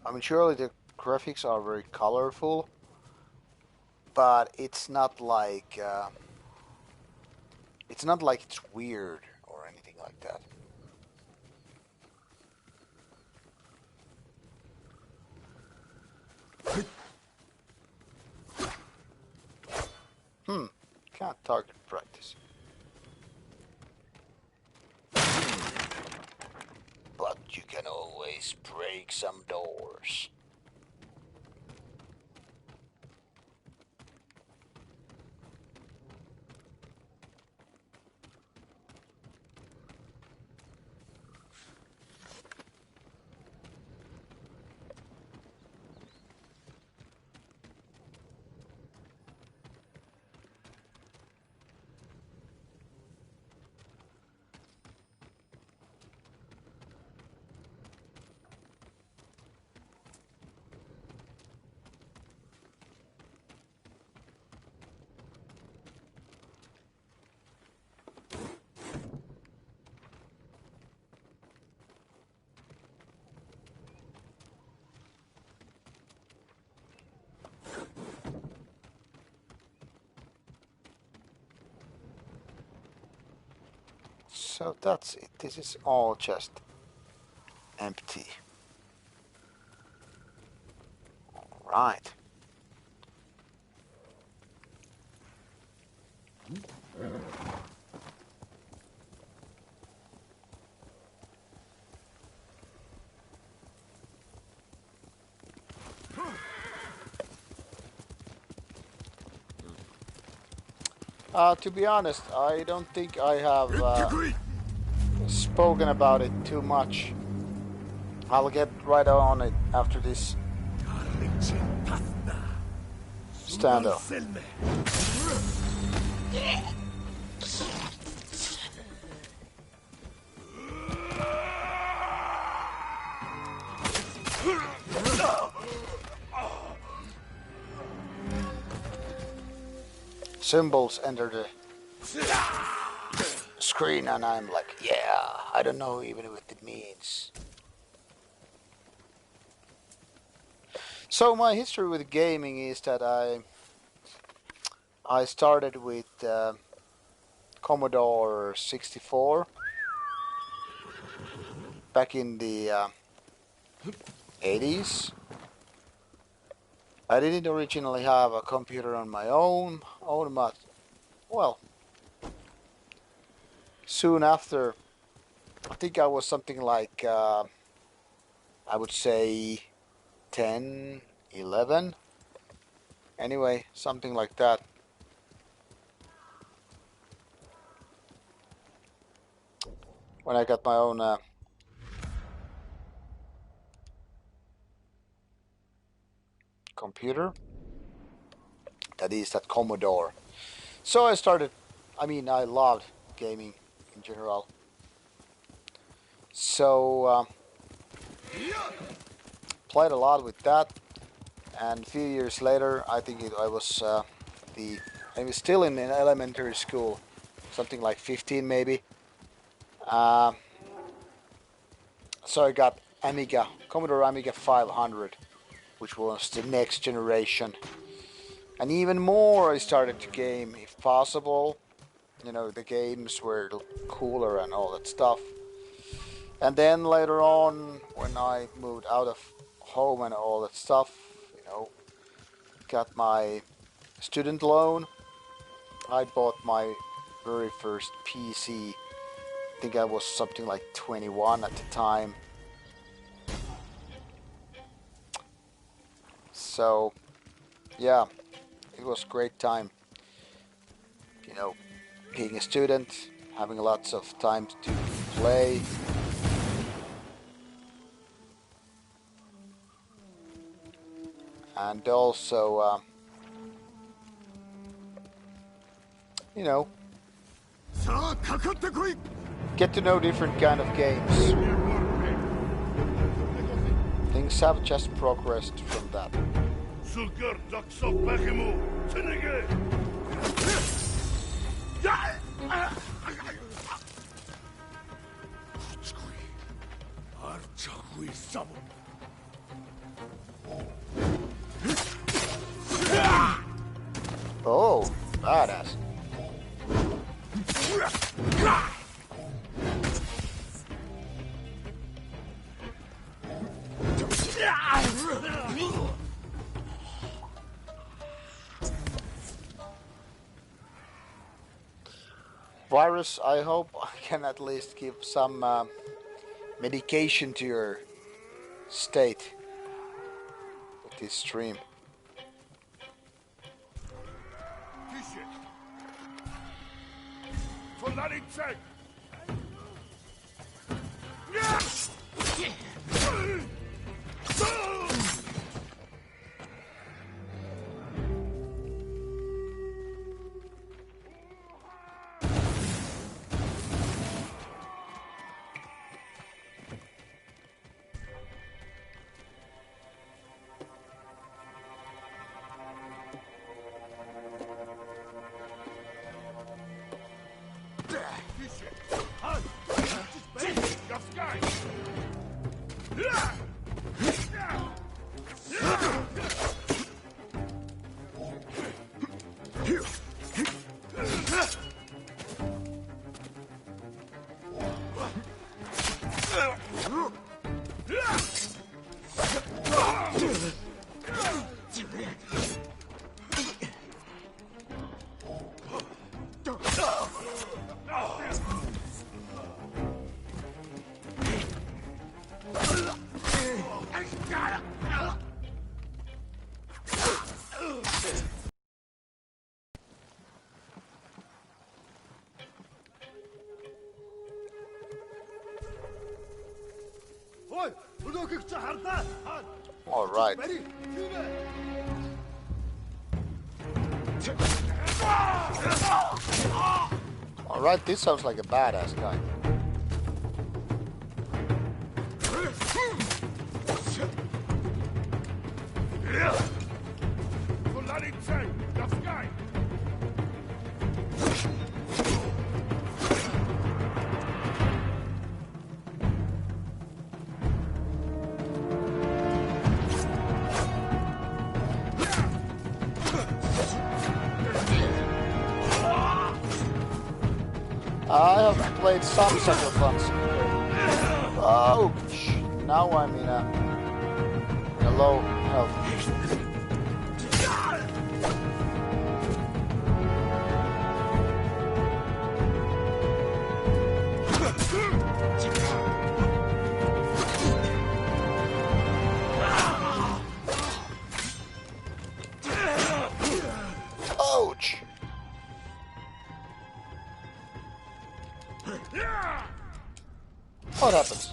I mean, surely the graphics are very colorful, but it's not like it's weird or anything like that. Can't target practice. But you can always break some doors. So that's it. This is all just empty. Right. To be honest, I don't think I have spoken about it too much. I'll get right on it after this stand-up. symbols enter the screen and I'm like, yeah, I don't know even what it means. So my history with gaming is that I started with Commodore 64 back in the 80s. I didn't originally have a computer on my own, but well, soon after, I think I was something like I would say 10, 11. Anyway, something like that. When I got my own computer, that is that Commodore. So I started, I loved gaming in general. So played a lot with that, and a few years later, I think I was still in elementary school, something like 15 maybe. So I got Commodore Amiga 500, which was the next generation. And even more I started to game if possible. The games were cooler and all that stuff. And then later on, when I moved out of home and all that stuff, got my student loan, I bought my very first PC. I think I was something like 21 at the time. So, yeah, it was a great time. Being a student, having lots of time to play. And also, get to know different kind of games. Things have just progressed from that. Oh, badass. Virus, I hope I can at least give some medication to your state with this stream. All right. All right, this sounds like a badass guy. I have played some Sucker Punch. Ouch! Now I'm in a low health. Ouch! What happens?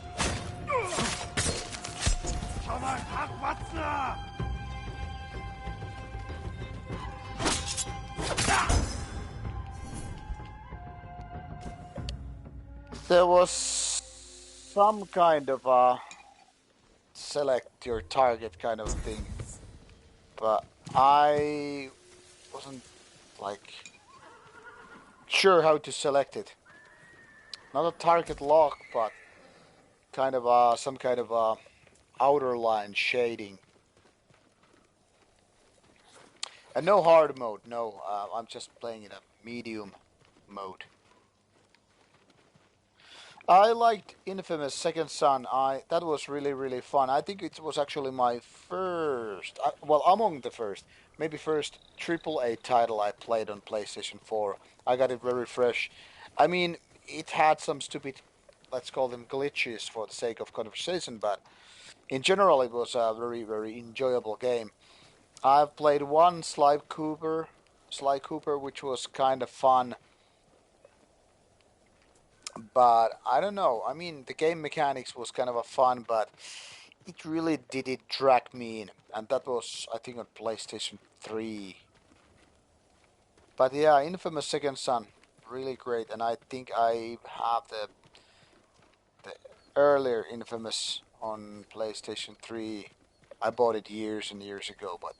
There was some kind of select your target kind of thing, but I wasn't like sure how to select it. Not a target lock, but kind of some kind of outer line shading. And no hard mode, no. I'm just playing in a medium mode. I liked Infamous Second Son. That was really fun. I think it was actually my first, well, among the first, maybe first AAA title I played on PlayStation 4. I got it very fresh. I mean, it had some stupid, let's call them glitches for the sake of conversation, but in general it was a very enjoyable game. I've played one Sly Cooper, which was kind of fun. But I don't know. I mean, the game mechanics was kind of a fun, but it really didn't drag me in. And that was, I think, on PlayStation 3. But yeah, Infamous Second Son, really great. And I think I have the earlier Infamous on PlayStation 3. I bought it years and years ago, but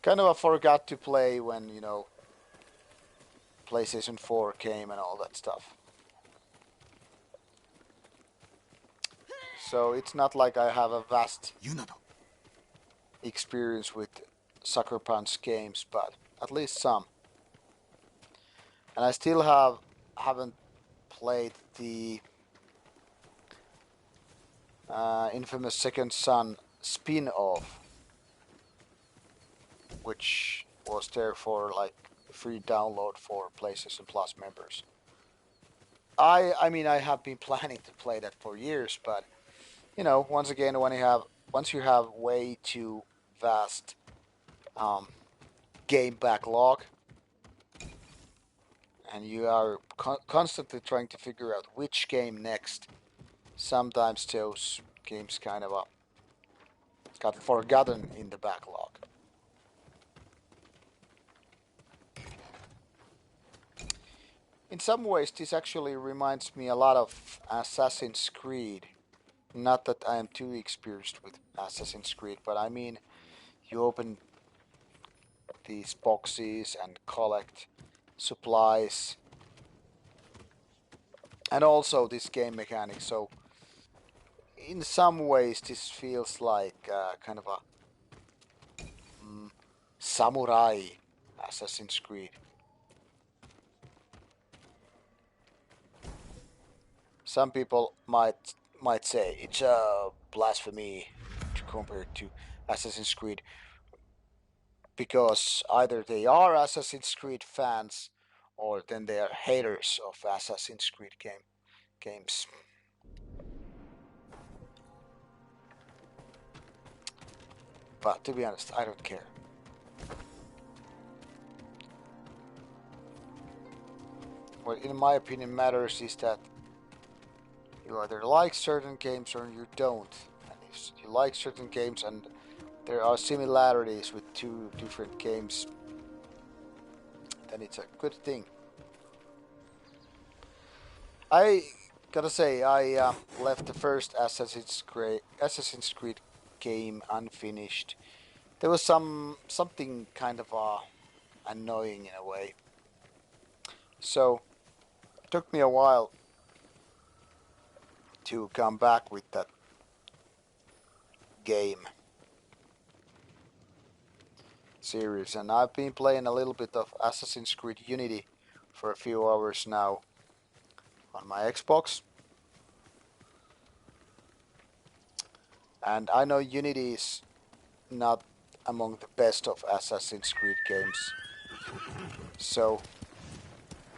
kind of I forgot to play when, PlayStation 4 came and all that stuff. So it's not like I have a vast experience with Sucker Punch games, but at least some. And I still haven't played the Infamous Second Son spin-off, which was there for like free download for PlayStation Plus members. I mean I have been planning to play that for years, but once again, once you have way too vast game backlog, and you are constantly trying to figure out which game next, sometimes those games kind of got forgotten in the backlog. In some ways, this actually reminds me a lot of Assassin's Creed. Not that I am too experienced with Assassin's Creed, but I mean, you open these boxes and collect supplies, and also this game mechanic. So, in some ways, this feels like kind of a samurai Assassin's Creed. Some people might say it's a blasphemy to compare it to Assassin's Creed, because either they are Assassin's Creed fans or then they are haters of Assassin's Creed games. But to be honest, I don't care. What in my opinion matters is that you either like certain games or you don't. And if you like certain games and there are similarities with two different games, then it's a good thing. I gotta say, I left the first Assassin's Creed game unfinished. There was something kind of annoying in a way. So it took me a while to come back with that game series, and I've been playing a little bit of Assassin's Creed Unity for a few hours now. on my Xbox. And I know Unity is not among the best of Assassin's Creed games. So,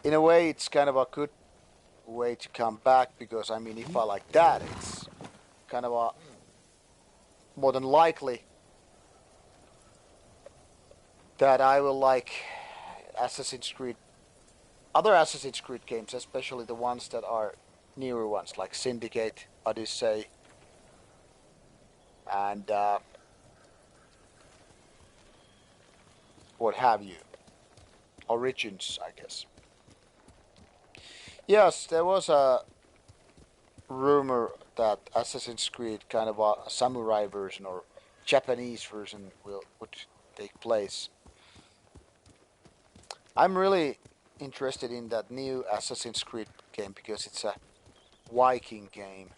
in a way, it's kind of a good way to come back, because I mean, if I like that, it's kind of a more than likely that I will like Assassin's Creed, other Assassin's Creed games, especially the ones that are newer ones like Syndicate, Odyssey, and what have you, Origins, I guess. Yes, there was a rumor that Assassin's Creed, kind of a samurai version or Japanese version, would take place. I'm really interested in that new Assassin's Creed game because it's a Viking game.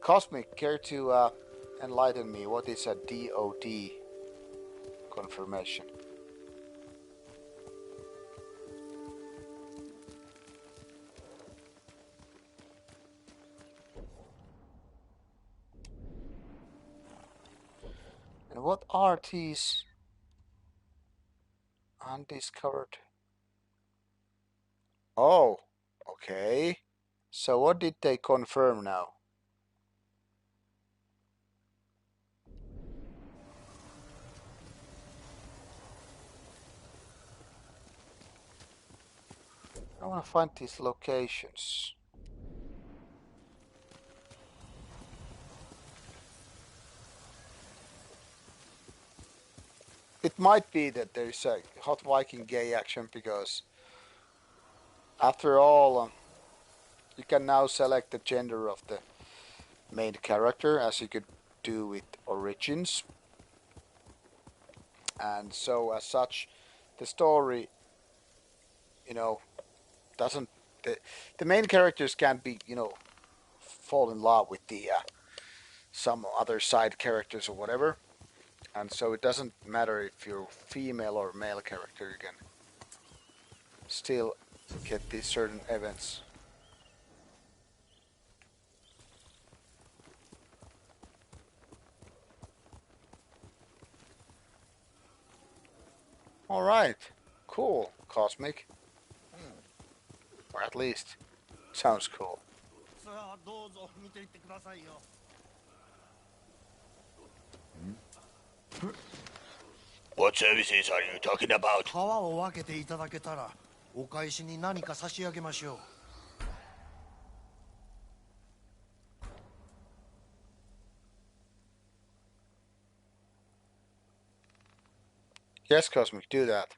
Cosmic, care to enlighten me? What is a DOD confirmation? And what are these undiscovered? Oh, okay. So what did they confirm now? I want to find these locations. It might be that there's a hot Viking gay action, because after all, you can now select the gender of the main character, as you could do with Origins. And so as such, the story, doesn't, the main characters can't be, fall in love with the some other side characters or whatever. And so it doesn't matter if you're female or male character, you can still get these certain events. Alright, cool, Cosmic. Or at least, sounds cool. What services are you talking about? Yes, Cosmic, do that.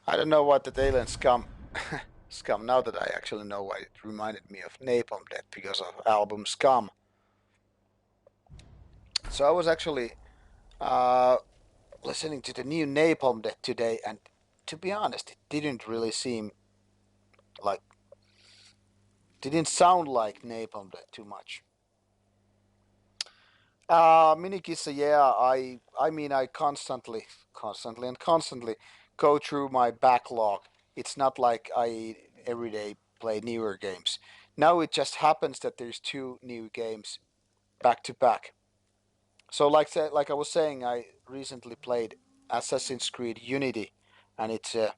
I don't know what the alien scum now that I actually know why it reminded me of Napalm Death, because of album Scum. So I was actually listening to the new Napalm Death today, and to be honest, it didn't really seem like, didn't sound like Napalm Death too much. Minikissa, yeah, I mean, I constantly go through my backlog. It's not like I every day play newer games. Now it just happens that there's two new games back to back. So like I was saying, I recently played Assassin's Creed Unity, and it's a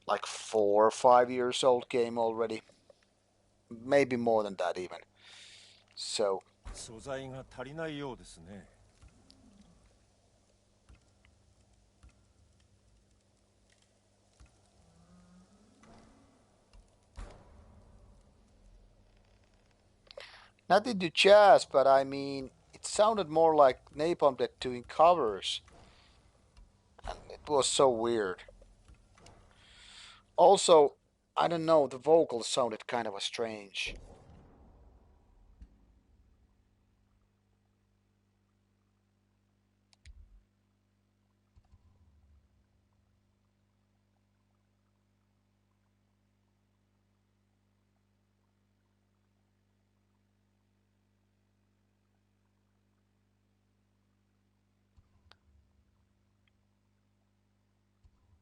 like 4 or 5 years old game already, maybe more than that even. So 素材が足りないようですね。nothing to jazz, but I mean, it sounded more like Napalm Death doing covers, and it was so weird. Also, I don't know, the vocals sounded kind of strange.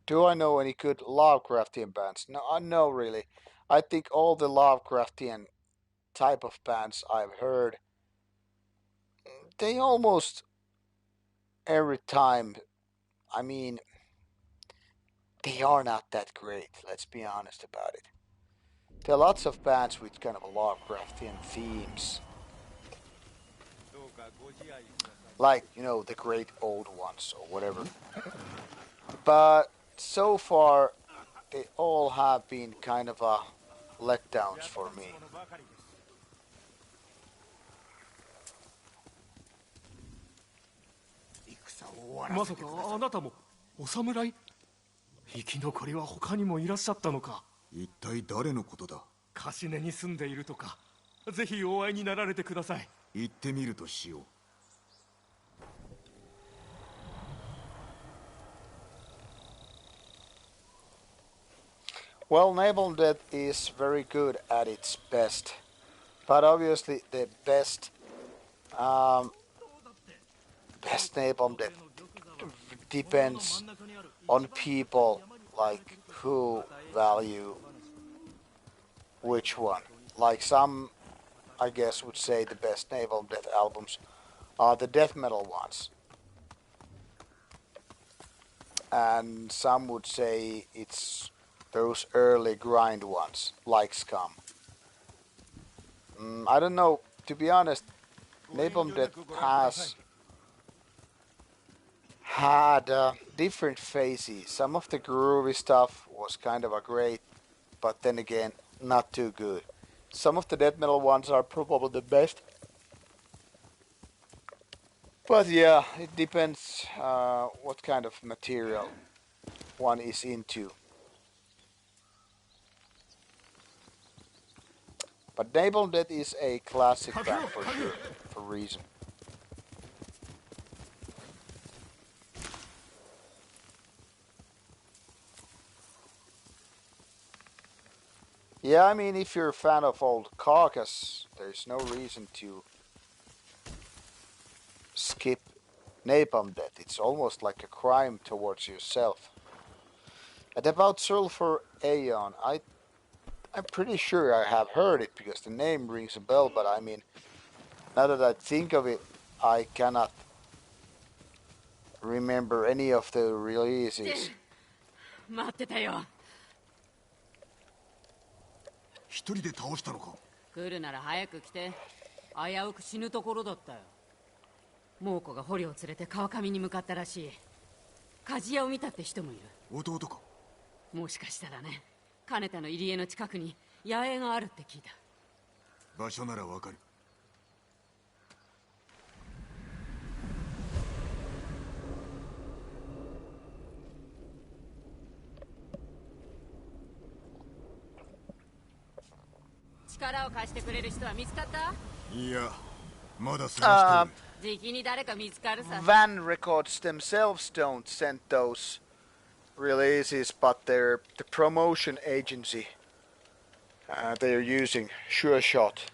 Do I know any good Lovecraftian bands? No, no, really. I think all the Lovecraftian type of bands I've heard, they almost every time, I mean, they are not that great, let's be honest about it. There are lots of bands with kind of a Lovecraftian themes. Like, you know, the great old ones or whatever. But so far, they all have been kind of letdowns for me. まさかあなたもお侍？生き残りは他にもいらっしゃったのか。一体誰のことだ。カシネに住んでいるとか、ぜひお会いになられてください。行ってみるとしよう。Well, Naval Death is very good at its best, but obviously the best Napalm Death depends on people, like who value which one. Like some, I guess, would say the best Napalm Death albums are the death metal ones, and some would say it's those early grind ones, like Scum. I don't know. To be honest, Napalm Death has had different phases. Some of the groovy stuff was kind of a great, but then again, not too good. Some of the death metal ones are probably the best. But yeah, it depends what kind of material one is into. But Napalm Death is a classic band for sure, for a reason. Yeah, I mean, if you're a fan of old Caucus, there's no reason to skip Napalm Death. It's almost like a crime towards yourself. And about Sulfur Aeon, I'm pretty sure I have heard it because the name rings a bell, but I mean, now that I think of it, I cannot remember any of the releases. 待ってたよ。一人で倒したのか。来るなら早く来て。危うく死ぬところだったよ。猛虎が捕虜を連れて川上に向かったらしい。鍛冶屋を見たって人もいる。弟か。もしかしたらね。金田の入り江の近くに野営があるって聞いた。場所ならわかる。力を貸してくれる人は見つかった？いや、まだ探してる。Van Records themselves don't send those releases, but the promotion agency they're using, Sure Shot,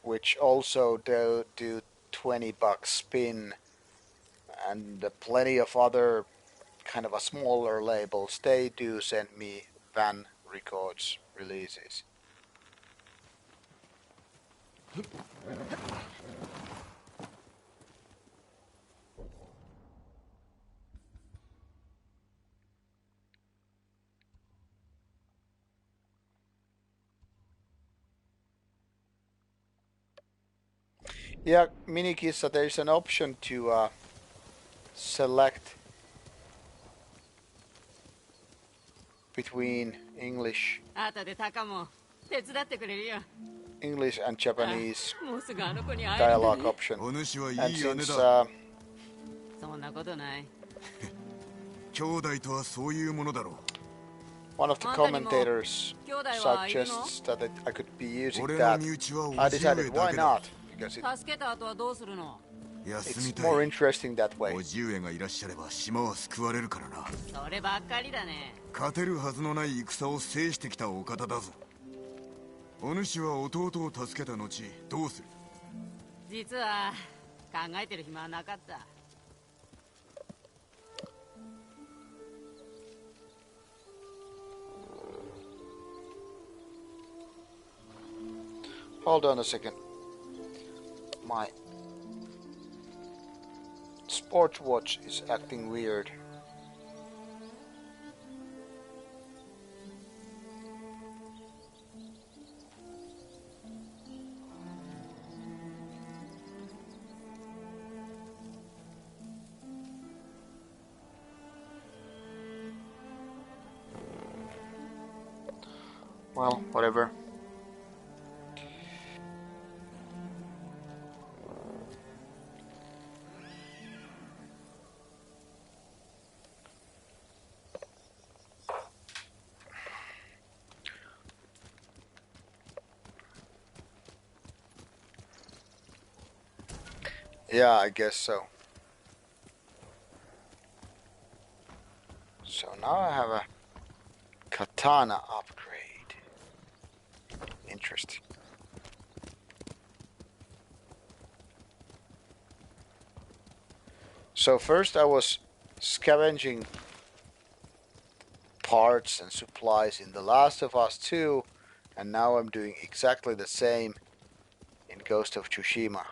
which also do $20 spin, and plenty of other kind of a smaller labels, they do send me Van Records releases. Yeah, Minikissa, there's an option to select between English and Japanese dialogue option. And since one of the commentators suggests that I could be using that, I decided why not, because it's more interesting that way. 勝てるはずのない戦を制してきたお方だぞ。お主は弟を助けた後どうする？実は考えてる暇はなかった。Hold on a second. My sports watch is acting weird. Well, whatever. Yeah, I guess so. So now I have a katana upgrade. Interesting. So first I was scavenging parts and supplies in The Last of Us 2, and now I'm doing exactly the same in Ghost of Tsushima.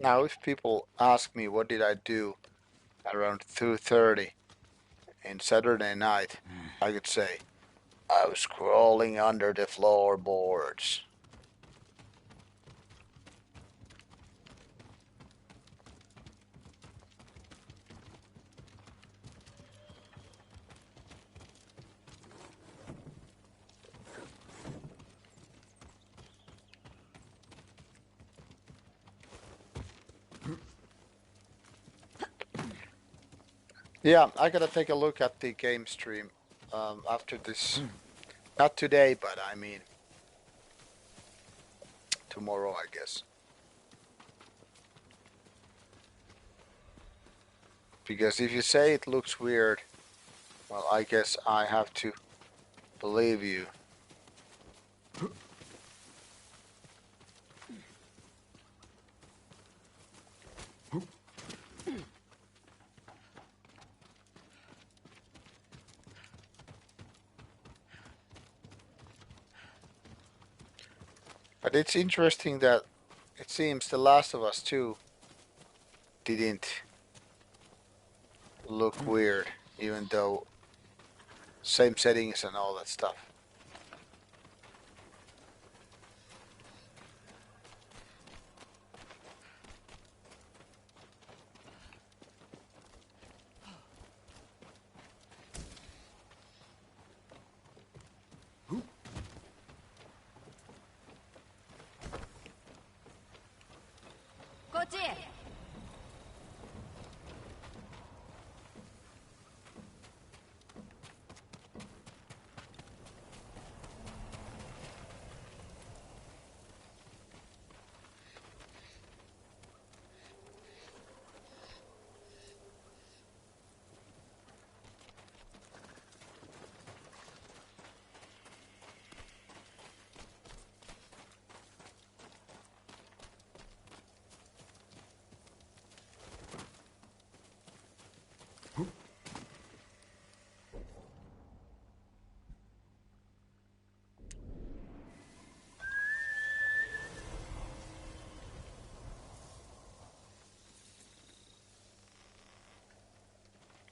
Now if people ask me what did I do around 2:30 in Saturday night, I could say I was crawling under the floorboards. Yeah, I gotta take a look at the game stream after this. Not today, but I mean tomorrow, I guess. Because if you say it looks weird, well, I guess I have to believe you. But it's interesting that it seems The Last of Us 2 didn't look weird, even though same settings and all that stuff.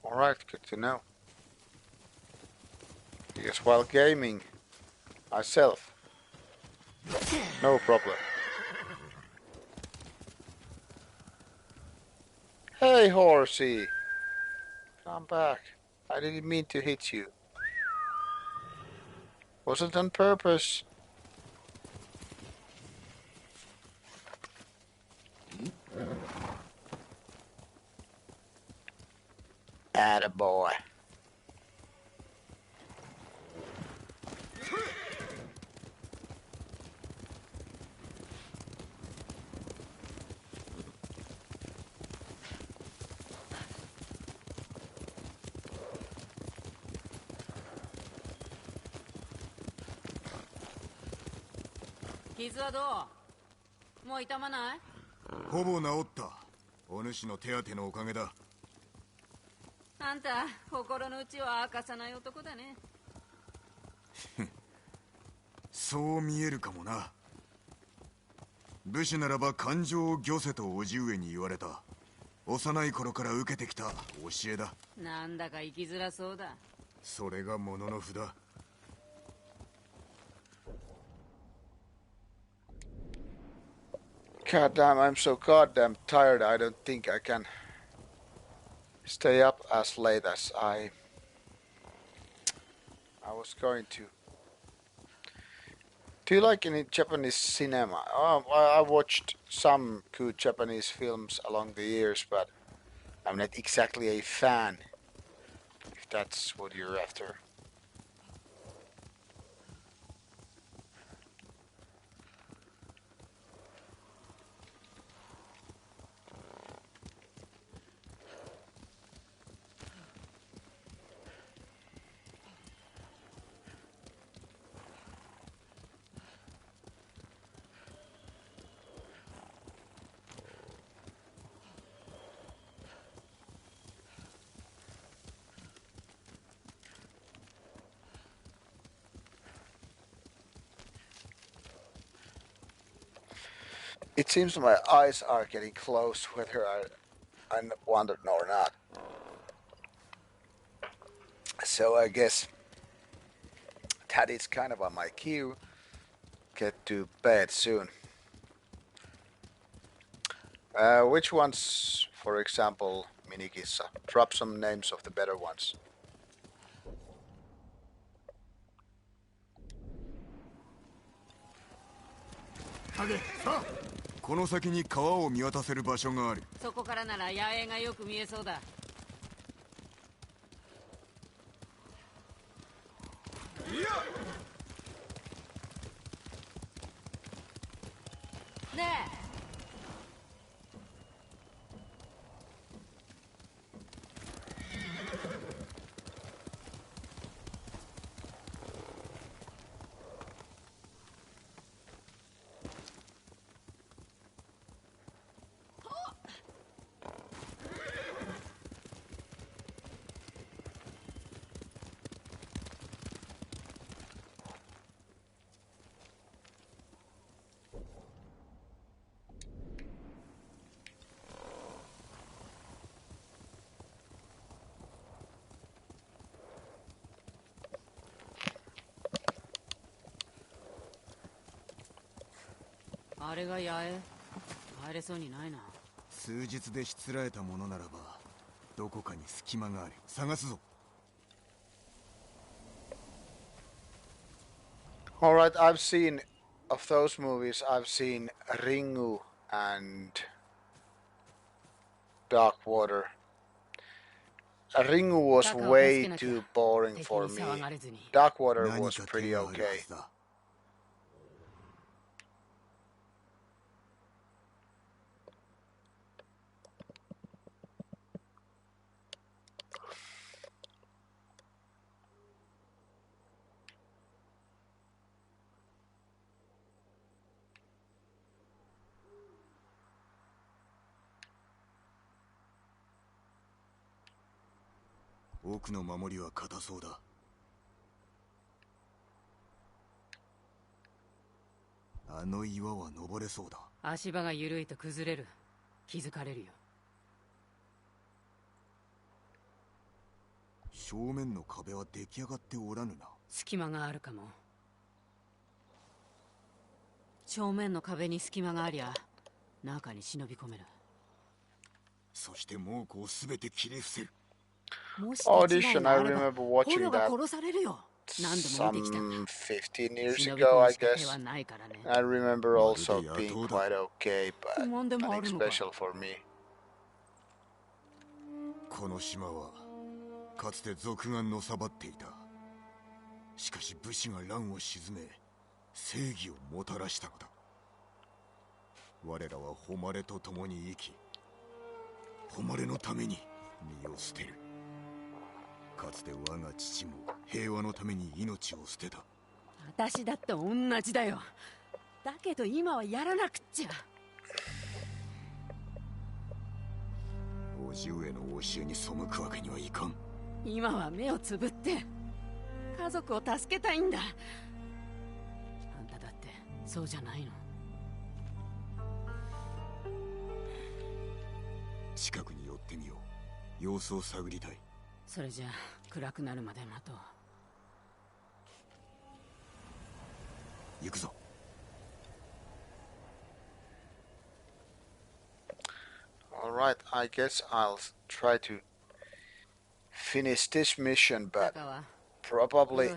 Alright, good to know. Because while gaming myself, no problem. Hey horsey! Come back. I didn't mean to hit you. Wasn't on purpose. Attaboy.傷はどう？もう痛まない？ほぼ治った。お主の手当てのおかげだ。あんた心の内は明かさない男だね。そう見えるかもな。武士ならば感情を御せと叔父上に言われた。幼い頃から受けてきた教えだ。なんだか生きづらそうだ。それがもののふだ。God damn, I'm so goddamn tired. I don't think I can stay up as late as I was going to. Do you like any Japanese cinema? I watched some good Japanese films along the years, but I'm not exactly a fan, if that's what you're after. It seems my eyes are getting closed, whether I want it or not. So I guess that is kind of on my cue. Get to bed soon. Which ones, for example, Minikissa? Drop some names of the better ones. この先に川を見渡せる場所がある。そこからなら野営がよく見えそうだ。ねえ。あれが八重入れそうにないな。数日でしつらえたものならばどこかに隙間がある。探すぞ。 Alright, I've seen of those movies, I've seen Ringu and Dark Water. Ringu was way too boring for me. Dark Water was pretty okay.「奥の守りは固そうだ。あの岩は登れそうだ。足場が緩いと崩れる。気づかれるよ。正面の壁は出来上がっておらぬな。隙間があるかも。正面の壁に隙間がありゃ中に忍び込める。そして猛虎をすべて切り伏せる。Audition, I remember watching that some 15 years ago, I guess. I remember also being quite okay, but nothing special for me. この島はかつて賊がのさばっていた。しかし武士が乱を鎮め正義をもたらしたのだ。我らは誉れと共に生き、誉れのために身を捨てる。かつて我が父も平和のために命を捨てた。私だって同じだよ。だけど今はやらなくっちゃ。叔父上の教えに背くわけにはいかん。今は目をつぶって家族を助けたいんだ。あんただってそうじゃないの？近くに寄ってみよう。様子を探りたい。それじゃあ暗くなるまで待とう。行くぞ。Alright, I guess I'll try to finish this mission, but probably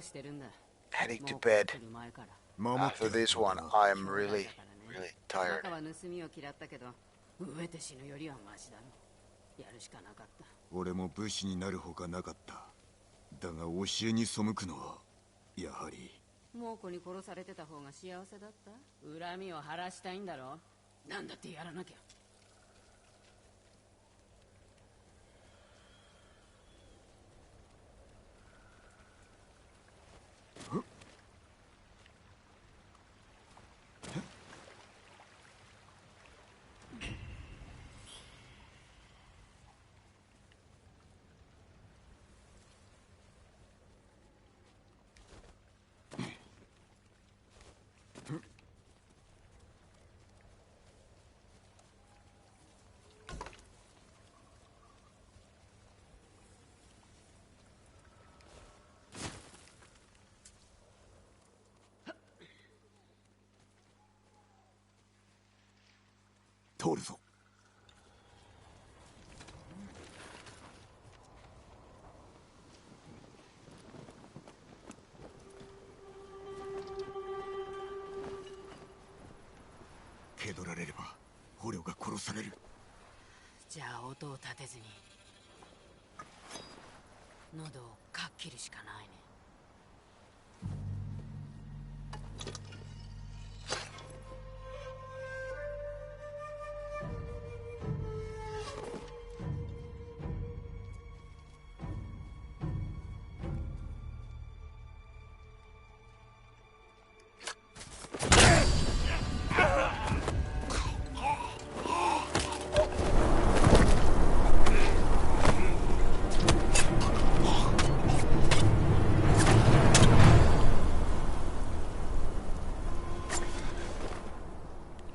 heading to bed. After this one, I am really tired. 俺も武士になるほかなかった。だが教えに背くのはやはり。猛虎に殺されてた方が幸せだった？恨みを晴らしたいんだろ？なんだってやらなきゃ。通るぞ。蹴取られれば捕虜が殺される。じゃあ音を立てずに喉をかっ切るしかないね。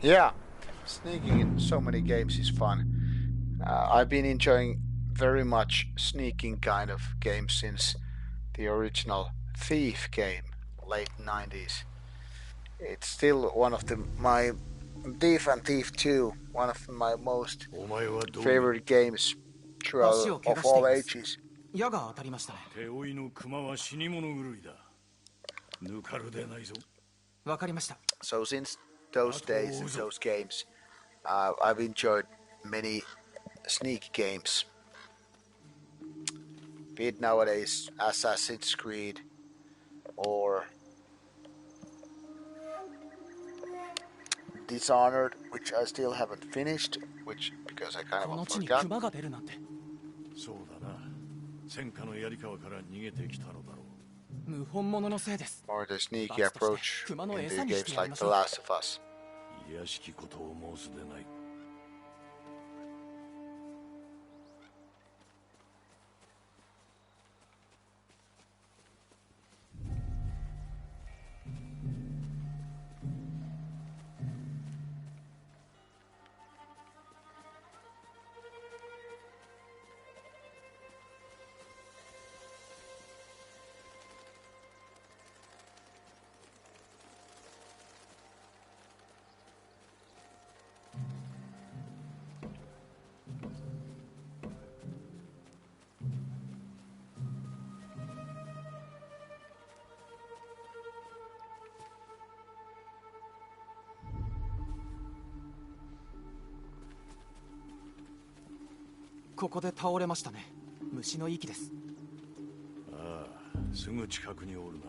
Yeah, sneaking in so many games is fun. I've been enjoying very much sneaking kind of games since the original Thief game, late 90s. It's still one of my Thief and Thief 2, one of my most favorite games throughout of all ages. 矢が当たりましたね。手負いの熊は死に物狂いだ。抜かるでないぞ。わかりました。So since those days and those games, I've enjoyed many sneak games. Be it nowadays Assassin's Creed or Dishonored, which I still haven't finished, which because I kind of forgot. そうだな。戦火の槍川から逃げてきたのだろう。無本物のせいです。 Or the sneaky approach in video games like The Last of Us. いやしきことを申すでない。ここで倒れましたね。虫の息です。ああ、すぐ近くにおるな。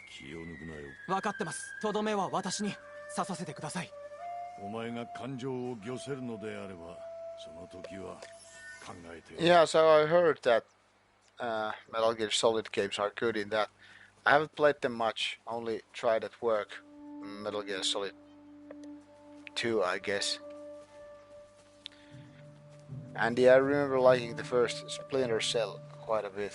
気を抜くなよ。分かってます。とどめは私に刺させてください。お前が感情を御せるのであれば、その時は。Yeah, so I heard that Metal Gear Solid games are good in that. I haven't played them much, only tried at work. Metal Gear Solid 2, I guess. And yeah, I remember liking the first Splinter Cell quite a bit.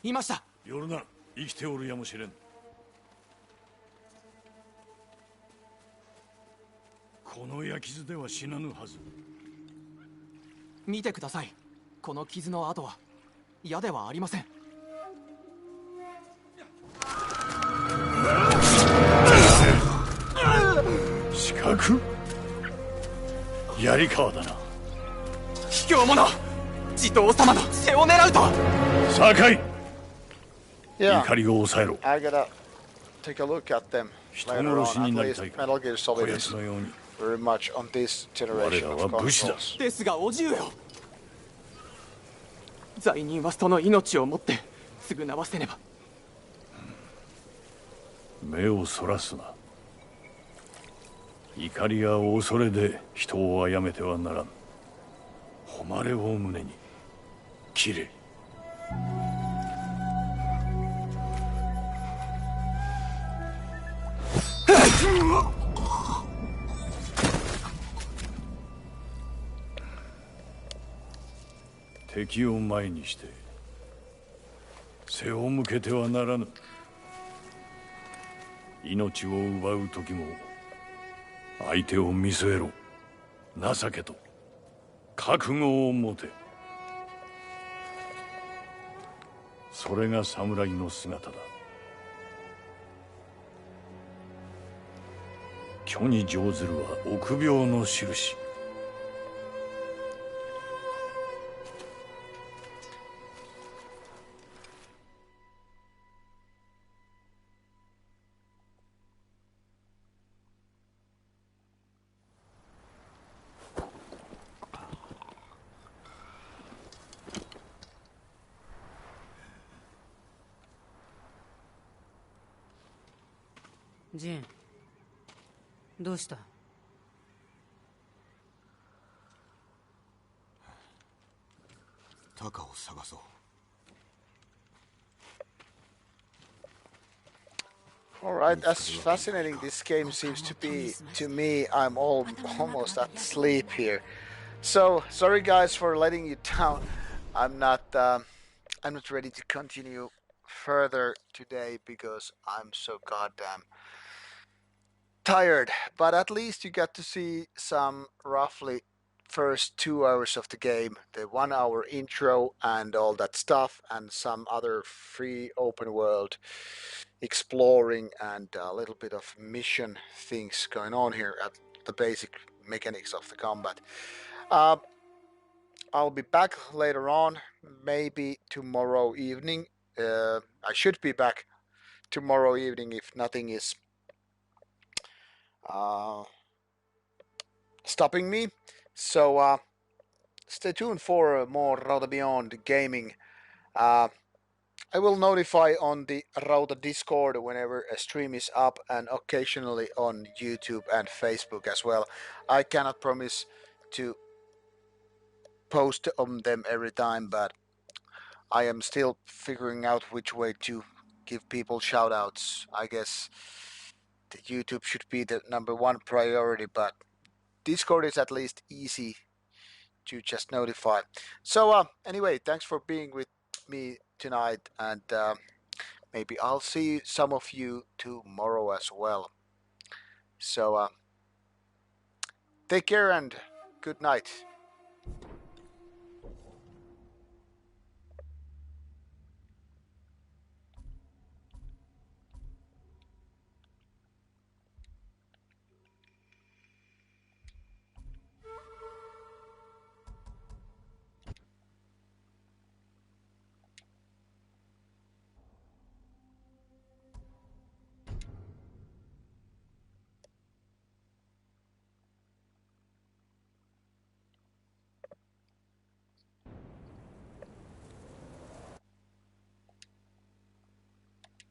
Iました。夜な、生きておるやもしれん。この焼き傷では死なぬはず。見てください。この傷の跡は矢ではありません。四角？槍川だな。卑怯者！地頭様の背を狙うと。酒井。Yeah, 怒りを抑えろ。I gotta take a look at them later on. At least Metal Gear Solid is very much on this generation of consoles. ですがお銃よ。罪人はその命をもって償わせねば。目をそらすな。怒りや恐れで人を殺めてはならん。誉れを胸に切れ。敵を前にして背を向けてはならぬ。命を奪う時も相手を見据えろ。情けと覚悟を持て。それが侍の姿だ。虚に乗ずるは臆病の印。ジン、どうした？タカを探そう。All right, as fascinating this game seems to be to me, I'm almost at sleep here. So sorry guys for letting you down. I'm not I'm not ready to continue further today because I'm so goddamn tired. But at least you got to see some roughly first 2 hours of the game, the 1 hour intro and all that stuff, and some other free open world exploring and a little bit of mission things going on here at the basic mechanics of the combat. Uh, I'll be back later on, maybe tomorrow evening. I should be back tomorrow evening if nothing is uh, stopping me. So stay tuned for more Rauta Beyond gaming. Uh, I will notify on the Rauta Discord whenever a stream is up and occasionally on YouTube and Facebook as well. I cannot promise to post on them every time, but I am still figuring out which way to give people shoutouts. I guess the YouTube should be the number one priority, but Discord is at least easy to just notify. So anyway, thanks for being with me tonight, and maybe I'll see some of you tomorrow as well. So take care and good night.